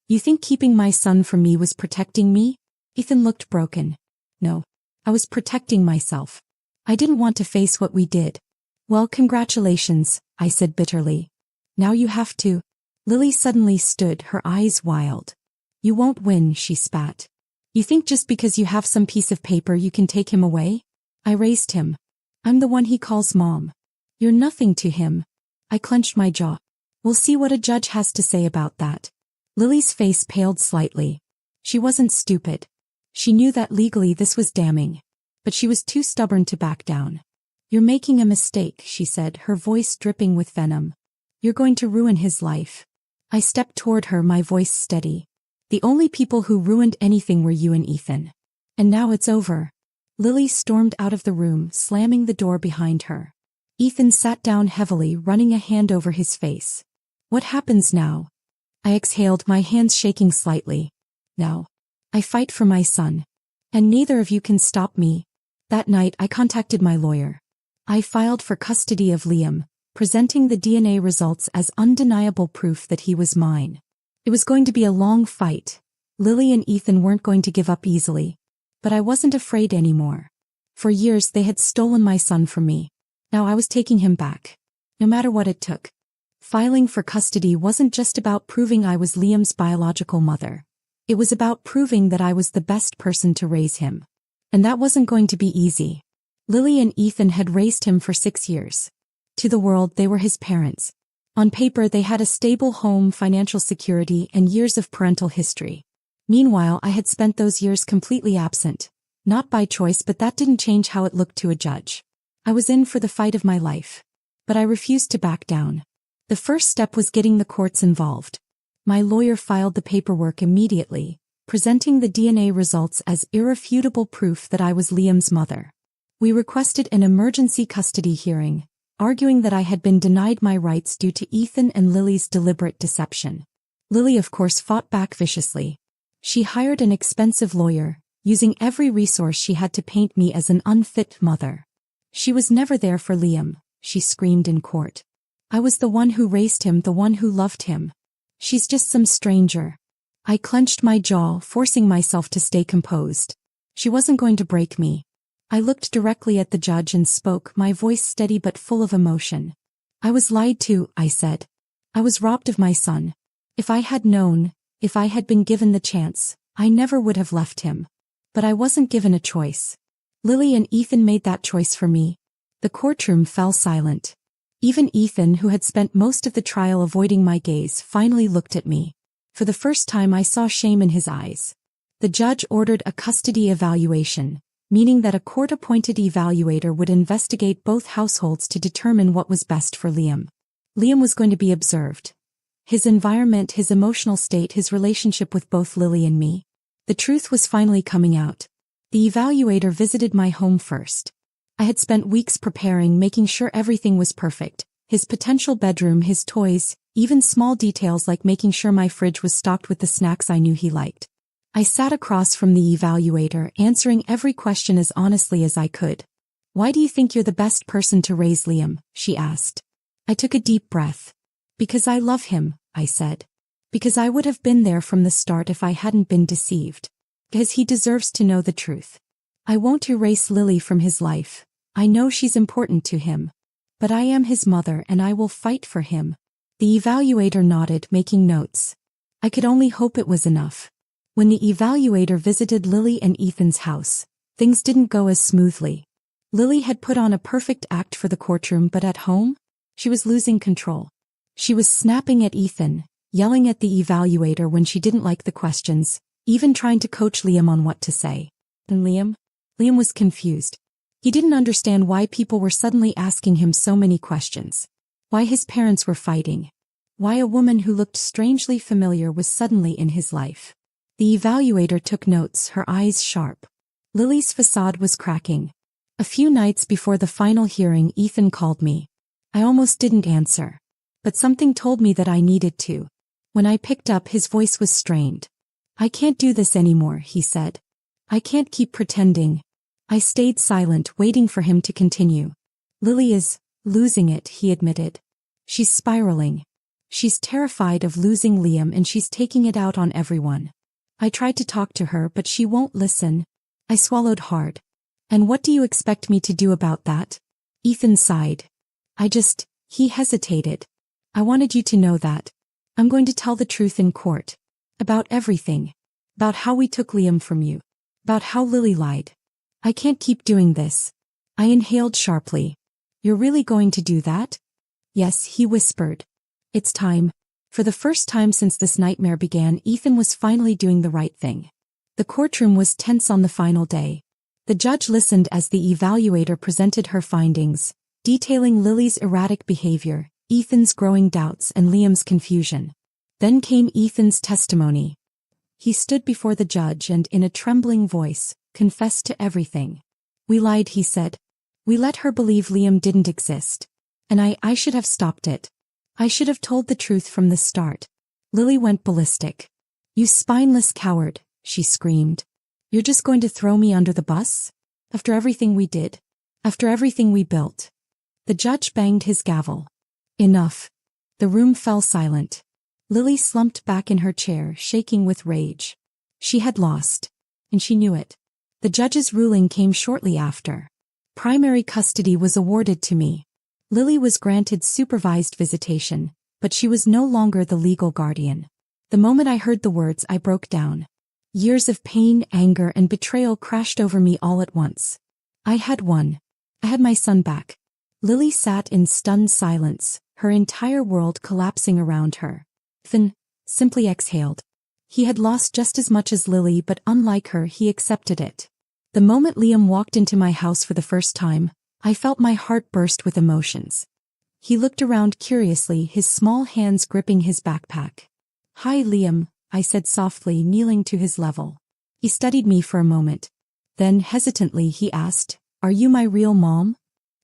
You think keeping my son from me was protecting me? Ethan looked broken. No. I was protecting myself. I didn't want to face what we did. Well, congratulations, I said bitterly. Now you have to. Lily suddenly stood, her eyes wild. You won't win, she spat. You think just because you have some piece of paper you can take him away? I raised him. I'm the one he calls mom. You're nothing to him. I clenched my jaw. We'll see what a judge has to say about that. Lily's face paled slightly. She wasn't stupid. She knew that legally this was damning. But she was too stubborn to back down. You're making a mistake, she said, her voice dripping with venom. You're going to ruin his life. I stepped toward her, my voice steady. The only people who ruined anything were you and Ethan. And now it's over. Lily stormed out of the room, slamming the door behind her. Ethan sat down heavily, running a hand over his face. What happens now? I exhaled, my hands shaking slightly. Now. I fight for my son. And neither of you can stop me. That night I contacted my lawyer. I filed for custody of Liam, presenting the DNA results as undeniable proof that he was mine. It was going to be a long fight. Lily and Ethan weren't going to give up easily. But I wasn't afraid anymore. For years they had stolen my son from me. Now I was taking him back. No matter what it took. Filing for custody wasn't just about proving I was Liam's biological mother. It was about proving that I was the best person to raise him. And that wasn't going to be easy. Lily and Ethan had raised him for 6 years. To the world, they were his parents. On paper, they had a stable home, financial security, and years of parental history. Meanwhile, I had spent those years completely absent. Not by choice, but that didn't change how it looked to a judge. I was in for the fight of my life. But I refused to back down. The first step was getting the courts involved. My lawyer filed the paperwork immediately, presenting the DNA results as irrefutable proof that I was Liam's mother. We requested an emergency custody hearing, arguing that I had been denied my rights due to Ethan and Lily's deliberate deception. Lily, of course, fought back viciously. She hired an expensive lawyer, using every resource she had to paint me as an unfit mother. She was never there for Liam, she screamed in court. I was the one who raised him, the one who loved him. She's just some stranger. I clenched my jaw, forcing myself to stay composed. She wasn't going to break me. I looked directly at the judge and spoke, my voice steady but full of emotion. I was lied to, I said. I was robbed of my son. If I had known, if I had been given the chance, I never would have left him. But I wasn't given a choice. Lily and Ethan made that choice for me. The courtroom fell silent. Even Ethan, who had spent most of the trial avoiding my gaze, finally looked at me. For the first time I saw shame in his eyes. The judge ordered a custody evaluation, meaning that a court-appointed evaluator would investigate both households to determine what was best for Liam. Liam was going to be observed. His environment, his emotional state, his relationship with both Lily and me. The truth was finally coming out. The evaluator visited my home first. I had spent weeks preparing, making sure everything was perfect. His potential bedroom, his toys, even small details like making sure my fridge was stocked with the snacks I knew he liked. I sat across from the evaluator, answering every question as honestly as I could. "Why do you think you're the best person to raise Liam?" she asked. I took a deep breath. "Because I love him," I said. "Because I would have been there from the start if I hadn't been deceived. Because he deserves to know the truth. I won't erase Lily from his life. I know she's important to him. But I am his mother and I will fight for him." The evaluator nodded, making notes. I could only hope it was enough. When the evaluator visited Lily and Ethan's house, things didn't go as smoothly. Lily had put on a perfect act for the courtroom, but at home, she was losing control. She was snapping at Ethan, yelling at the evaluator when she didn't like the questions, even trying to coach Liam on what to say. And Liam was confused. He didn't understand why people were suddenly asking him so many questions. Why his parents were fighting. Why a woman who looked strangely familiar was suddenly in his life. The evaluator took notes, her eyes sharp. Lily's facade was cracking. A few nights before the final hearing, Ethan called me. I almost didn't answer. But something told me that I needed to. When I picked up, his voice was strained. "I can't do this anymore," he said. "I can't keep pretending." I stayed silent, waiting for him to continue. "Lily is losing it," he admitted. "She's spiraling. She's terrified of losing Liam and she's taking it out on everyone. I tried to talk to her, but she won't listen." I swallowed hard. "And what do you expect me to do about that?" Ethan sighed. He hesitated. "I wanted you to know that. I'm going to tell the truth in court. About everything. About how we took Liam from you. About how Lily lied. I can't keep doing this." I inhaled sharply. "You're really going to do that?" "Yes," he whispered. "It's time." For the first time since this nightmare began, Ethan was finally doing the right thing. The courtroom was tense on the final day. The judge listened as the evaluator presented her findings, detailing Lily's erratic behavior, Ethan's growing doubts, and Liam's confusion. Then came Ethan's testimony. He stood before the judge and, in a trembling voice, confessed to everything. "We lied," he said. "We let her believe Liam didn't exist. And I should have stopped it. I should have told the truth from the start." Lily went ballistic. "You spineless coward," she screamed. "You're just going to throw me under the bus? After everything we did? After everything we built?" The judge banged his gavel. "Enough." The room fell silent. Lily slumped back in her chair, shaking with rage. She had lost. And she knew it. The judge's ruling came shortly after. Primary custody was awarded to me. Lily was granted supervised visitation, but she was no longer the legal guardian. The moment I heard the words, I broke down. Years of pain, anger, and betrayal crashed over me all at once. I had won. I had my son back. Lily sat in stunned silence, her entire world collapsing around her. Ethan simply exhaled. He had lost just as much as Lily, but unlike her, he accepted it. The moment Liam walked into my house for the first time, I felt my heart burst with emotions. He looked around curiously, his small hands gripping his backpack. "Hi, Liam," I said softly, kneeling to his level. He studied me for a moment. Then, hesitantly, he asked, "Are you my real mom?"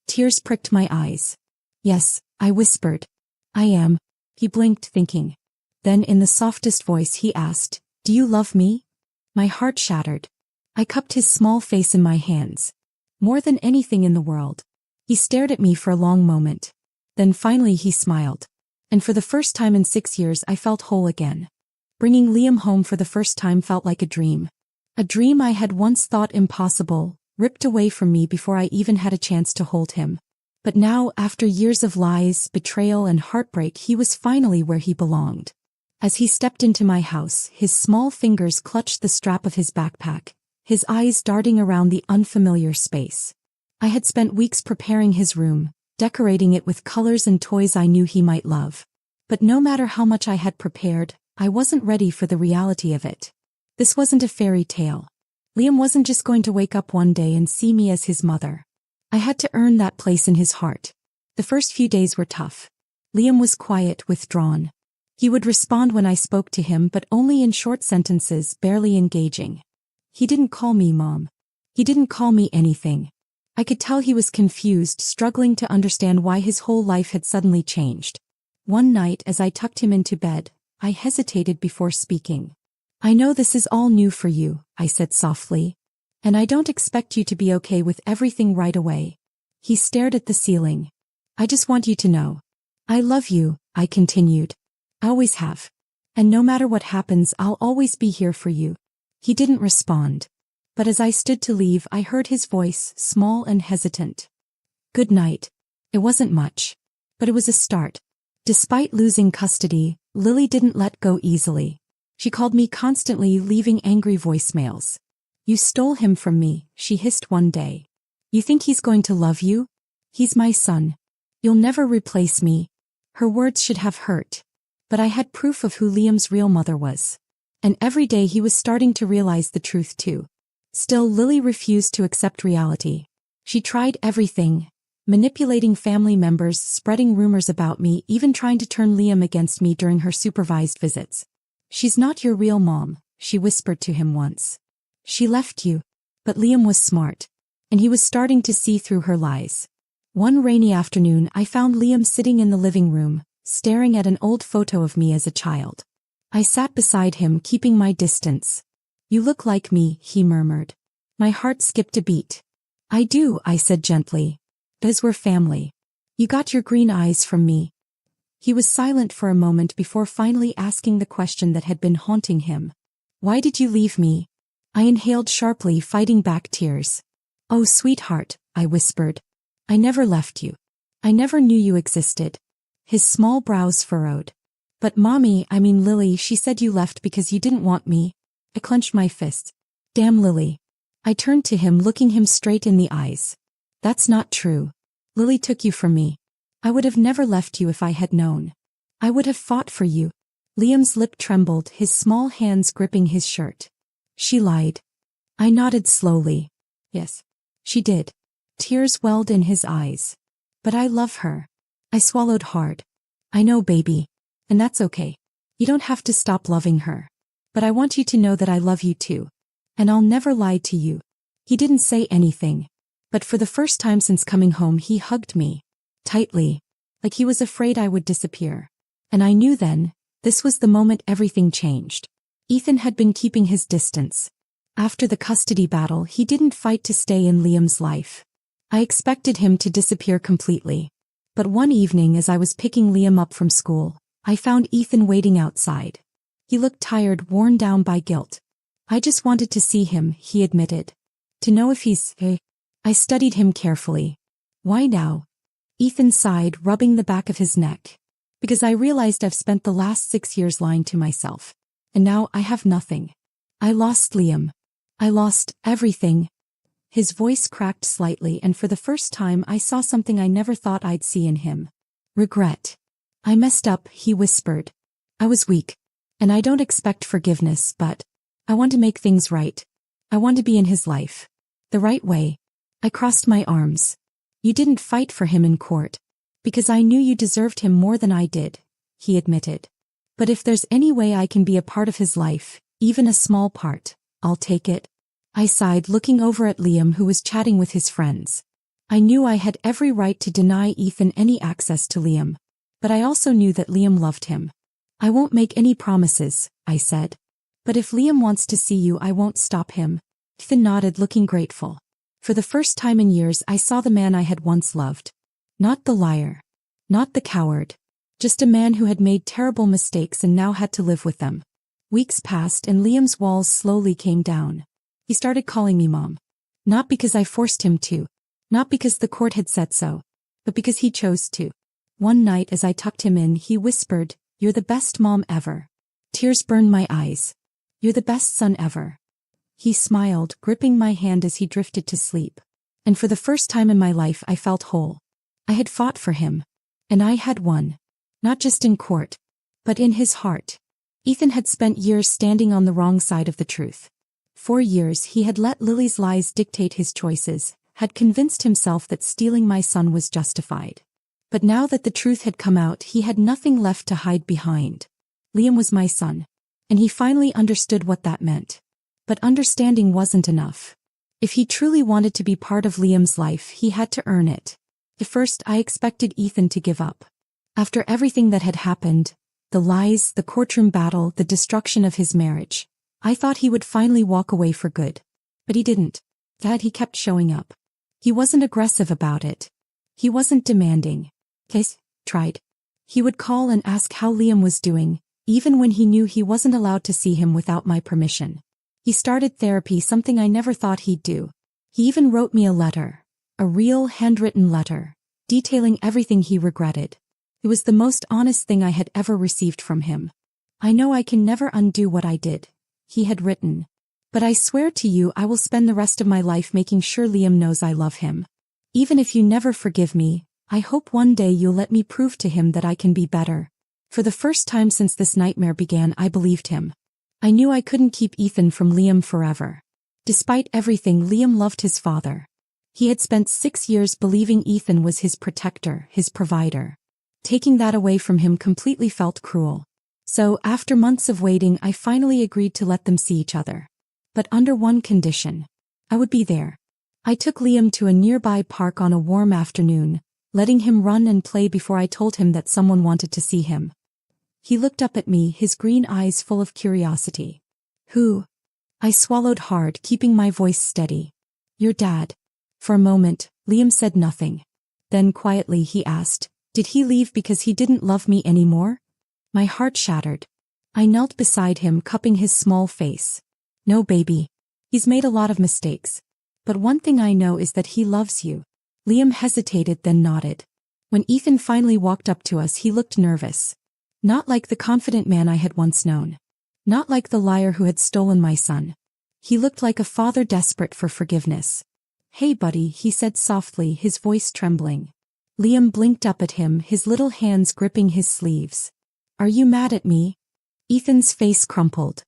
Tears pricked my eyes. "Yes," I whispered. "I am." He blinked, thinking. Then, in the softest voice, he asked, "Do you love me?" My heart shattered. I cupped his small face in my hands. "More than anything in the world." He stared at me for a long moment. Then finally he smiled. And for the first time in 6 years I felt whole again. Bringing Liam home for the first time felt like a dream. A dream I had once thought impossible, ripped away from me before I even had a chance to hold him. But now, after years of lies, betrayal, and heartbreak, he was finally where he belonged. As he stepped into my house, his small fingers clutched the strap of his backpack, his eyes darting around the unfamiliar space. I had spent weeks preparing his room, decorating it with colors and toys I knew he might love. But no matter how much I had prepared, I wasn't ready for the reality of it. This wasn't a fairy tale. Liam wasn't just going to wake up one day and see me as his mother. I had to earn that place in his heart. The first few days were tough. Liam was quiet, withdrawn. He would respond when I spoke to him, but only in short sentences, barely engaging. He didn't call me Mom. He didn't call me anything. I could tell he was confused, struggling to understand why his whole life had suddenly changed. One night, as I tucked him into bed, I hesitated before speaking. "I know this is all new for you," I said softly. "And I don't expect you to be okay with everything right away." He stared at the ceiling. "I just want you to know. I love you," I continued. "I always have. And no matter what happens, I'll always be here for you." He didn't respond. But as I stood to leave, I heard his voice, small and hesitant. "Good night." It wasn't much. But it was a start. Despite losing custody, Lily didn't let go easily. She called me constantly, leaving angry voicemails. "You stole him from me," she hissed one day. "You think he's going to love you? He's my son. You'll never replace me." Her words should have hurt. But I had proof of who Liam's real mother was. And every day he was starting to realize the truth too. Still, Lily refused to accept reality. She tried everything, manipulating family members, spreading rumors about me, even trying to turn Liam against me during her supervised visits. "She's not your real mom," she whispered to him once. "She left you." But Liam was smart, and he was starting to see through her lies. One rainy afternoon, I found Liam sitting in the living room, staring at an old photo of me as a child. I sat beside him, keeping my distance. "You look like me," he murmured. My heart skipped a beat. "I do," I said gently. "Because we're family. You got your green eyes from me." He was silent for a moment before finally asking the question that had been haunting him. "Why did you leave me?" I inhaled sharply, fighting back tears. "Oh, sweetheart," I whispered. "I never left you. I never knew you existed." His small brows furrowed. "But Mommy, I mean Lily, she said you left because you didn't want me." I clenched my fist. "Damn Lily." I turned to him, looking him straight in the eyes. "That's not true. Lily took you from me. I would have never left you if I had known. I would have fought for you." Liam's lip trembled, his small hands gripping his shirt. "She lied." I nodded slowly. "Yes, she did." Tears welled in his eyes. "But I love her." I swallowed hard. "I know, baby. And that's okay. You don't have to stop loving her. But I want you to know that I love you too. And I'll never lie to you." He didn't say anything. But for the first time since coming home, he hugged me. Tightly. Like he was afraid I would disappear. And I knew then, this was the moment everything changed. Ethan had been keeping his distance. After the custody battle, he didn't fight to stay in Liam's life. I expected him to disappear completely. But one evening, as I was picking Liam up from school, I found Ethan waiting outside. He looked tired, worn down by guilt. "I just wanted to see him," he admitted. "To know if he's okay." I studied him carefully. "Why now?" Ethan sighed, rubbing the back of his neck. "Because I realized I've spent the last 6 years lying to myself. And now I have nothing. I lost Liam. I lost everything." His voice cracked slightly, and for the first time I saw something I never thought I'd see in him. Regret. "I messed up," he whispered. "I was weak. And I don't expect forgiveness, but I want to make things right. I want to be in his life. The right way." I crossed my arms. "You didn't fight for him in court. Because I knew you deserved him more than I did," he admitted. "But if there's any way I can be a part of his life, even a small part, I'll take it." I sighed, looking over at Liam, who was chatting with his friends. I knew I had every right to deny Ethan any access to Liam. But I also knew that Liam loved him. "I won't make any promises," I said. "But if Liam wants to see you, I won't stop him." Ethan nodded, looking grateful. For the first time in years, I saw the man I had once loved. Not the liar. Not the coward. Just a man who had made terrible mistakes and now had to live with them. Weeks passed and Liam's walls slowly came down. He started calling me Mom. Not because I forced him to. Not because the court had said so. But because he chose to. One night as I tucked him in, he whispered, "You're the best mom ever." Tears burned my eyes. You're the best son ever. He smiled, gripping my hand as he drifted to sleep. And for the first time in my life I felt whole. I had fought for him. And I had won. Not just in court, but in his heart. Ethan had spent years standing on the wrong side of the truth. 4 years he had let Lily's lies dictate his choices, had convinced himself that stealing my son was justified. But now that the truth had come out, he had nothing left to hide behind. Liam was my son. And he finally understood what that meant. But understanding wasn't enough. If he truly wanted to be part of Liam's life, he had to earn it. At first, I expected Ethan to give up. After everything that had happened, the lies, the courtroom battle, the destruction of his marriage, I thought he would finally walk away for good. But he didn't. Dad, he kept showing up. He wasn't aggressive about it. He wasn't demanding. Case tried. He would call and ask how Liam was doing, even when he knew he wasn't allowed to see him without my permission. He started therapy, something I never thought he'd do. He even wrote me a letter. A real handwritten letter, detailing everything he regretted. It was the most honest thing I had ever received from him. I know I can never undo what I did, he had written. But I swear to you I will spend the rest of my life making sure Liam knows I love him. Even if you never forgive me, I hope one day you'll let me prove to him that I can be better. For the first time since this nightmare began, I believed him. I knew I couldn't keep Ethan from Liam forever. Despite everything, Liam loved his father. He had spent 6 years believing Ethan was his protector, his provider. Taking that away from him completely felt cruel. So, after months of waiting, I finally agreed to let them see each other. But under one condition. I would be there. I took Liam to a nearby park on a warm afternoon, letting him run and play before I told him that someone wanted to see him. He looked up at me, his green eyes full of curiosity. Who? I swallowed hard, keeping my voice steady. Your dad. For a moment, Liam said nothing. Then quietly he asked, did he leave because he didn't love me anymore? My heart shattered. I knelt beside him, cupping his small face. No, baby. He's made a lot of mistakes. But one thing I know is that he loves you. Liam hesitated, then nodded. When Ethan finally walked up to us, he looked nervous. Not like the confident man I had once known. Not like the liar who had stolen my son. He looked like a father desperate for forgiveness. Hey buddy, he said softly, his voice trembling. Liam blinked up at him, his little hands gripping his sleeves. Are you mad at me? Ethan's face crumpled.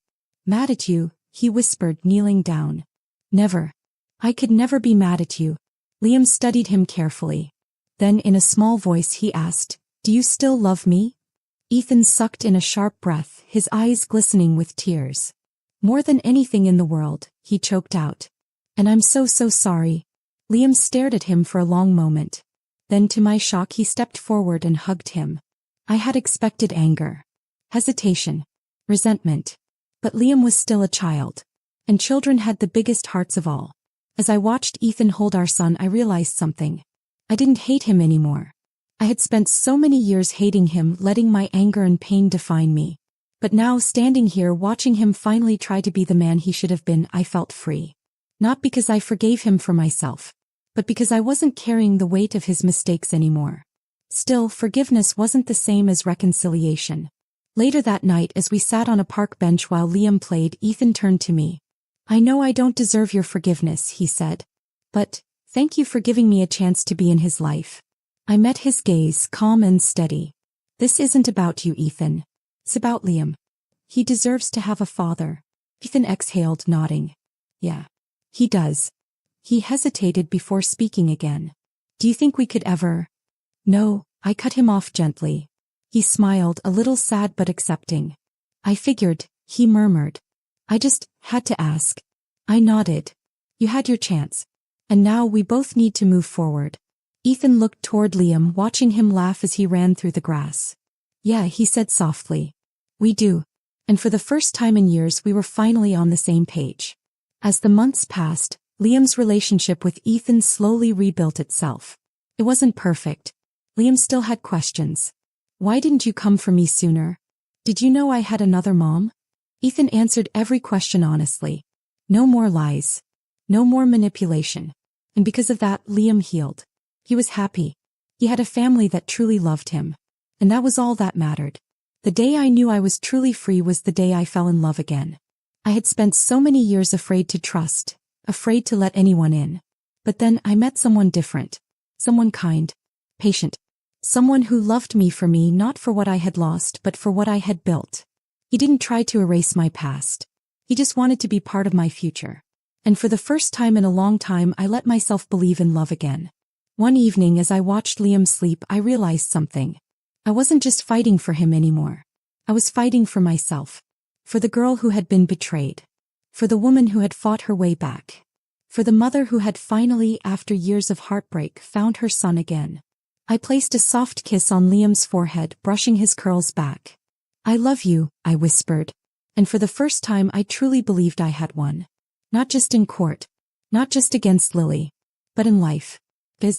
Mad at you, he whispered, kneeling down. Never. I could never be mad at you. Liam studied him carefully. Then in a small voice he asked, do you still love me? Ethan sucked in a sharp breath, his eyes glistening with tears. More than anything in the world, he choked out. And I'm so sorry. Liam stared at him for a long moment. Then to my shock he stepped forward and hugged him. I had expected anger, hesitation, resentment. But Liam was still a child. And children had the biggest hearts of all. As I watched Ethan hold our son, I realized something. I didn't hate him anymore. I had spent so many years hating him, letting my anger and pain define me. But now, standing here watching him finally try to be the man he should have been, I felt free. Not because I forgave him for myself, but because I wasn't carrying the weight of his mistakes anymore. Still, forgiveness wasn't the same as reconciliation. Later that night, as we sat on a park bench while Liam played, Ethan turned to me. I know I don't deserve your forgiveness, he said. But, thank you for giving me a chance to be in his life. I met his gaze, calm and steady. This isn't about you, Ethan. It's about Liam. He deserves to have a father. Ethan exhaled, nodding. Yeah. He does. He hesitated before speaking again. Do you think we could ever? No, I cut him off gently. He smiled, a little sad but accepting. I figured, he murmured. I just had to ask. I nodded. You had your chance. And now we both need to move forward. Ethan looked toward Liam, watching him laugh as he ran through the grass. Yeah, he said softly. We do. And for the first time in years we were finally on the same page. As the months passed, Liam's relationship with Ethan slowly rebuilt itself. It wasn't perfect. Liam still had questions. Why didn't you come for me sooner? Did you know I had another mom? Ethan answered every question honestly. No more lies. No more manipulation. And because of that, Liam healed. He was happy. He had a family that truly loved him. And that was all that mattered. The day I knew I was truly free was the day I fell in love again. I had spent so many years afraid to trust, afraid to let anyone in. But then I met someone different. Someone kind, patient. Someone who loved me for me, not for what I had lost but for what I had built. He didn't try to erase my past. He just wanted to be part of my future. And for the first time in a long time I let myself believe in love again. One evening as I watched Liam sleep I realized something. I wasn't just fighting for him anymore. I was fighting for myself. For the girl who had been betrayed. For the woman who had fought her way back. For the mother who had finally, after years of heartbreak, found her son again. I placed a soft kiss on Liam's forehead, brushing his curls back. "I love you," I whispered. And for the first time I truly believed I had won. Not just in court. Not just against Lily. But in life.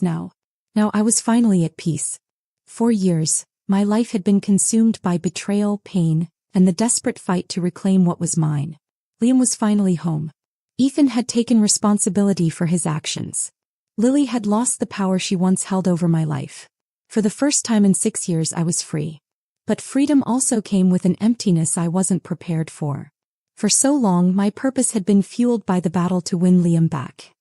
Now I was finally at peace. For years, my life had been consumed by betrayal, pain, and the desperate fight to reclaim what was mine. Liam was finally home. Ethan had taken responsibility for his actions. Lily had lost the power she once held over my life. For the first time in 6 years I was free. But freedom also came with an emptiness I wasn't prepared for. For so long my purpose had been fueled by the battle to win Liam back.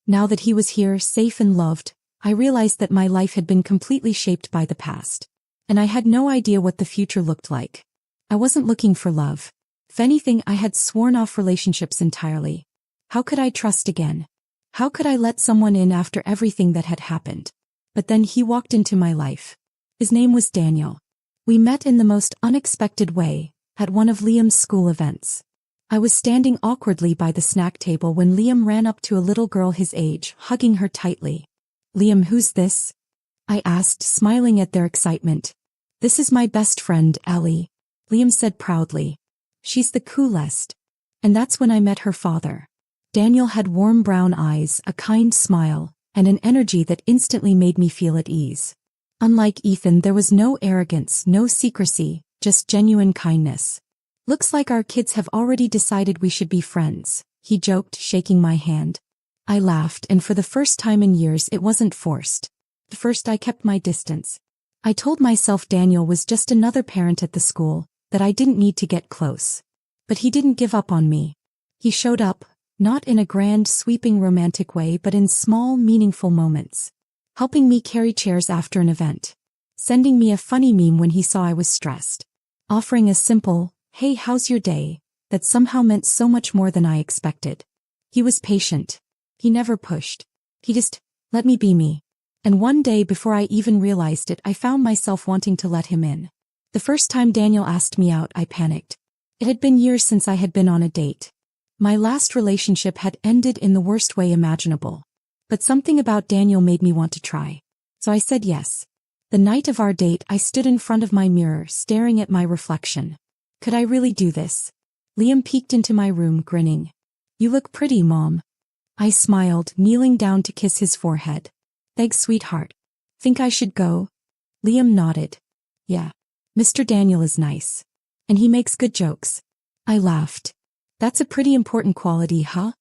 Now that he was here, safe and loved, I realized that my life had been completely shaped by the past. And I had no idea what the future looked like. I wasn't looking for love. If anything, I had sworn off relationships entirely. How could I trust again? How could I let someone in after everything that had happened? But then he walked into my life. His name was Daniel. We met in the most unexpected way, at one of Liam's school events. I was standing awkwardly by the snack table when Liam ran up to a little girl his age, hugging her tightly. "Liam, who's this?" I asked, smiling at their excitement. "This is my best friend, Ellie," Liam said proudly. "She's the coolest." And that's when I met her father. Daniel had warm brown eyes, a kind smile, and an energy that instantly made me feel at ease. Unlike Ethan, there was no arrogance, no secrecy, just genuine kindness. "Looks like our kids have already decided we should be friends," he joked, shaking my hand. I laughed, and for the first time in years it wasn't forced. At first I kept my distance. I told myself Daniel was just another parent at the school, that I didn't need to get close. But he didn't give up on me. He showed up, not in a grand, sweeping romantic way but in small, meaningful moments. Helping me carry chairs after an event. Sending me a funny meme when he saw I was stressed. Offering a simple, "Hey, how's your day?" that somehow meant so much more than I expected. He was patient. He never pushed. He just let me be me. And one day before I even realized it, I found myself wanting to let him in. The first time Daniel asked me out, I panicked. It had been years since I had been on a date. My last relationship had ended in the worst way imaginable. But something about Daniel made me want to try. So I said yes. The night of our date, I stood in front of my mirror, staring at my reflection. Could I really do this? Liam peeked into my room, grinning. "You look pretty, Mom." I smiled, kneeling down to kiss his forehead. "Thanks, sweetheart. Think I should go?" Liam nodded. "Yeah. Mr. Daniel is nice. And he makes good jokes." I laughed. "That's a pretty important quality, huh?"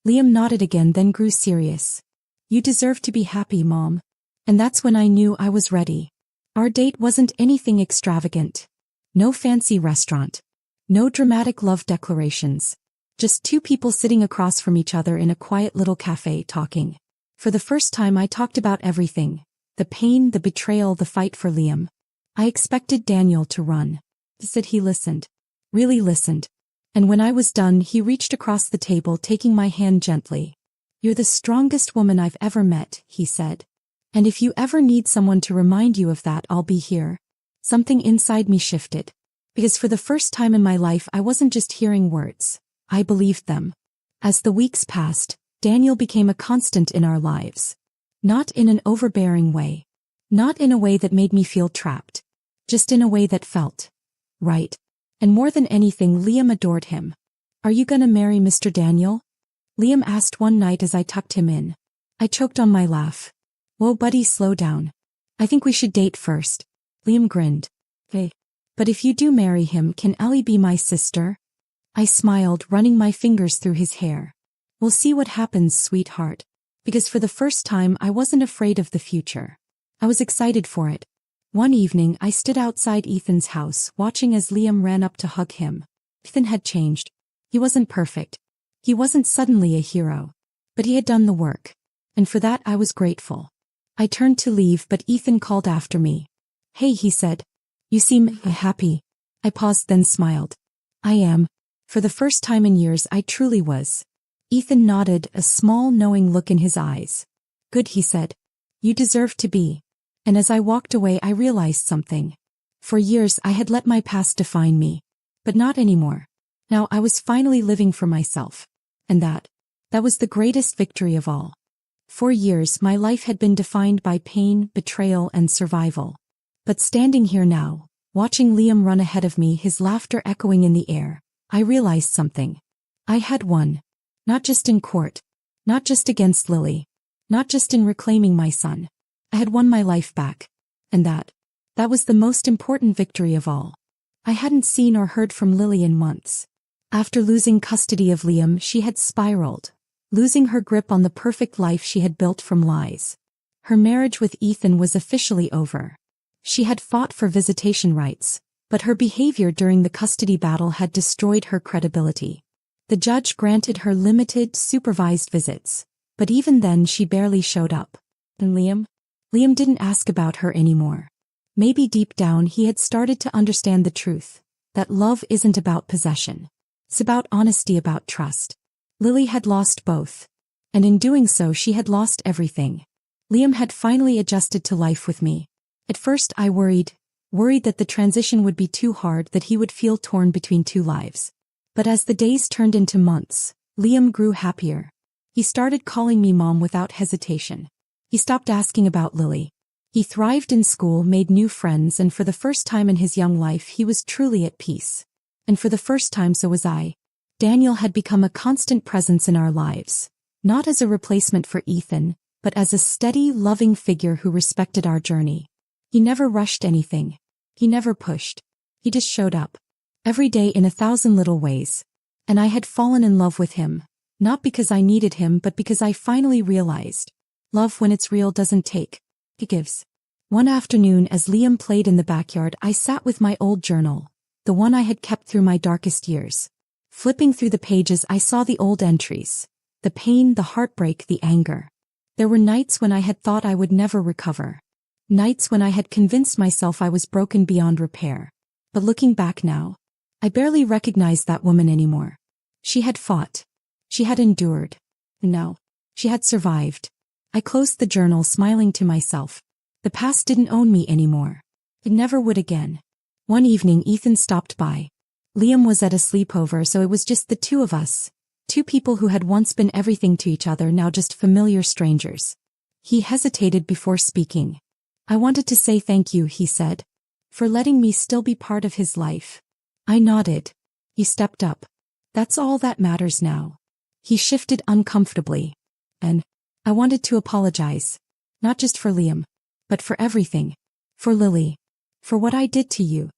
Liam nodded again, then grew serious. "You deserve to be happy, Mom." And that's when I knew I was ready. Our date wasn't anything extravagant. No fancy restaurant. No dramatic love declarations. Just two people sitting across from each other in a quiet little cafe talking. For the first time I talked about everything. The pain, the betrayal, the fight for Liam. I expected Daniel to run. Instead he listened. Really listened. And when I was done, he reached across the table, taking my hand gently. "You're the strongest woman I've ever met," he said. "And if you ever need someone to remind you of that, I'll be here." Something inside me shifted. Because for the first time in my life I wasn't just hearing words. I believed them. As the weeks passed, Daniel became a constant in our lives. Not in an overbearing way. Not in a way that made me feel trapped. Just in a way that felt right. And more than anything, Liam adored him. "Are you gonna marry Mr. Daniel?" Liam asked one night as I tucked him in. I choked on my laugh. "Whoa, buddy, slow down. I think we should date first." Liam grinned. "Hey. But if you do marry him, can Ellie be my sister?" I smiled, running my fingers through his hair. "We'll see what happens, sweetheart." Because for the first time I wasn't afraid of the future. I was excited for it. One evening I stood outside Ethan's house watching as Liam ran up to hug him. Ethan had changed. He wasn't perfect. He wasn't suddenly a hero. But he had done the work. And for that I was grateful. I turned to leave but Ethan called after me. "Hey," he said. "You seem happy." I paused then smiled. "I am." For the first time in years I truly was. Ethan nodded, a small knowing look in his eyes. "Good," he said. "You deserve to be." And as I walked away I realized something. For years I had let my past define me. But not anymore. Now I was finally living for myself. And that was the greatest victory of all. For years my life had been defined by pain, betrayal, and survival. But standing here now, watching Liam run ahead of me, his laughter echoing in the air, I realized something. I had won. Not just in court. Not just against Lily. Not just in reclaiming my son. I had won my life back. And that was the most important victory of all. I hadn't seen or heard from Lily in months. After losing custody of Liam, she had spiraled, losing her grip on the perfect life she had built from lies. Her marriage with Ethan was officially over. She had fought for visitation rights, but her behavior during the custody battle had destroyed her credibility. The judge granted her limited, supervised visits, but even then she barely showed up. And Liam didn't ask about her anymore. Maybe deep down he had started to understand the truth, that love isn't about possession. It's about honesty, about trust. Lily had lost both. And in doing so she had lost everything. Liam had finally adjusted to life with me. At first I worried that the transition would be too hard, that he would feel torn between two lives. But as the days turned into months, Liam grew happier. He started calling me mom without hesitation. He stopped asking about Lily. He thrived in school, made new friends, and for the first time in his young life he was truly at peace. And for the first time so was I. Daniel had become a constant presence in our lives, not as a replacement for Ethan, but as a steady, loving figure who respected our journey. He never rushed anything. He never pushed. He just showed up. Every day in 1,000 little ways. And I had fallen in love with him, not because I needed him but because I finally realized, love when it's real doesn't take, it gives. One afternoon as Liam played in the backyard I sat with my old journal, the one I had kept through my darkest years. Flipping through the pages I saw the old entries, the pain, the heartbreak, the anger. There were nights when I had thought I would never recover. Nights when I had convinced myself I was broken beyond repair. But looking back now, I barely recognized that woman anymore. She had fought. She had endured. And now, she had survived. I closed the journal, smiling to myself. The past didn't own me anymore. It never would again. One evening Ethan stopped by. Liam was at a sleepover, so it was just the two of us. Two people who had once been everything to each other, now just familiar strangers. He hesitated before speaking. "I wanted to say thank you," he said, "for letting me still be part of his life." I nodded. He stepped up. "That's all that matters now." He shifted uncomfortably. "And I wanted to apologize. Not just for Liam, but for everything. For Lily. For what I did to you."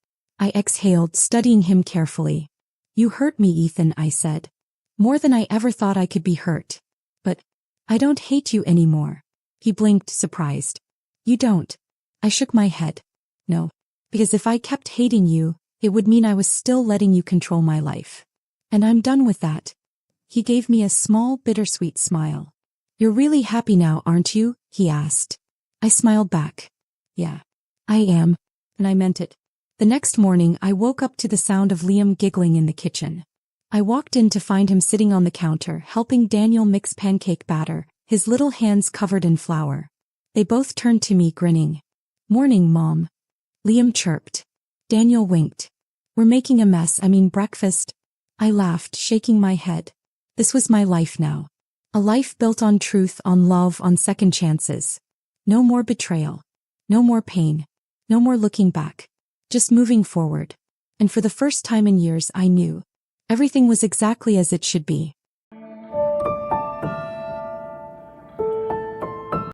I exhaled, studying him carefully. "You hurt me, Ethan," I said. "More than I ever thought I could be hurt. But I don't hate you anymore." He blinked, surprised. "You don't?" I shook my head. "No. Because if I kept hating you, it would mean I was still letting you control my life. And I'm done with that." He gave me a small, bittersweet smile. "You're really happy now, aren't you?" he asked. I smiled back. "Yeah, I am." And I meant it. The next morning I woke up to the sound of Liam giggling in the kitchen. I walked in to find him sitting on the counter, helping Daniel mix pancake batter, his little hands covered in flour. They both turned to me, grinning. "Morning, Mom." Liam chirped. Daniel winked. "We're making a mess, breakfast." I laughed, shaking my head. This was my life now. A life built on truth, on love, on second chances. No more betrayal. No more pain. No more looking back. Just moving forward. And for the first time in years I knew. Everything was exactly as it should be.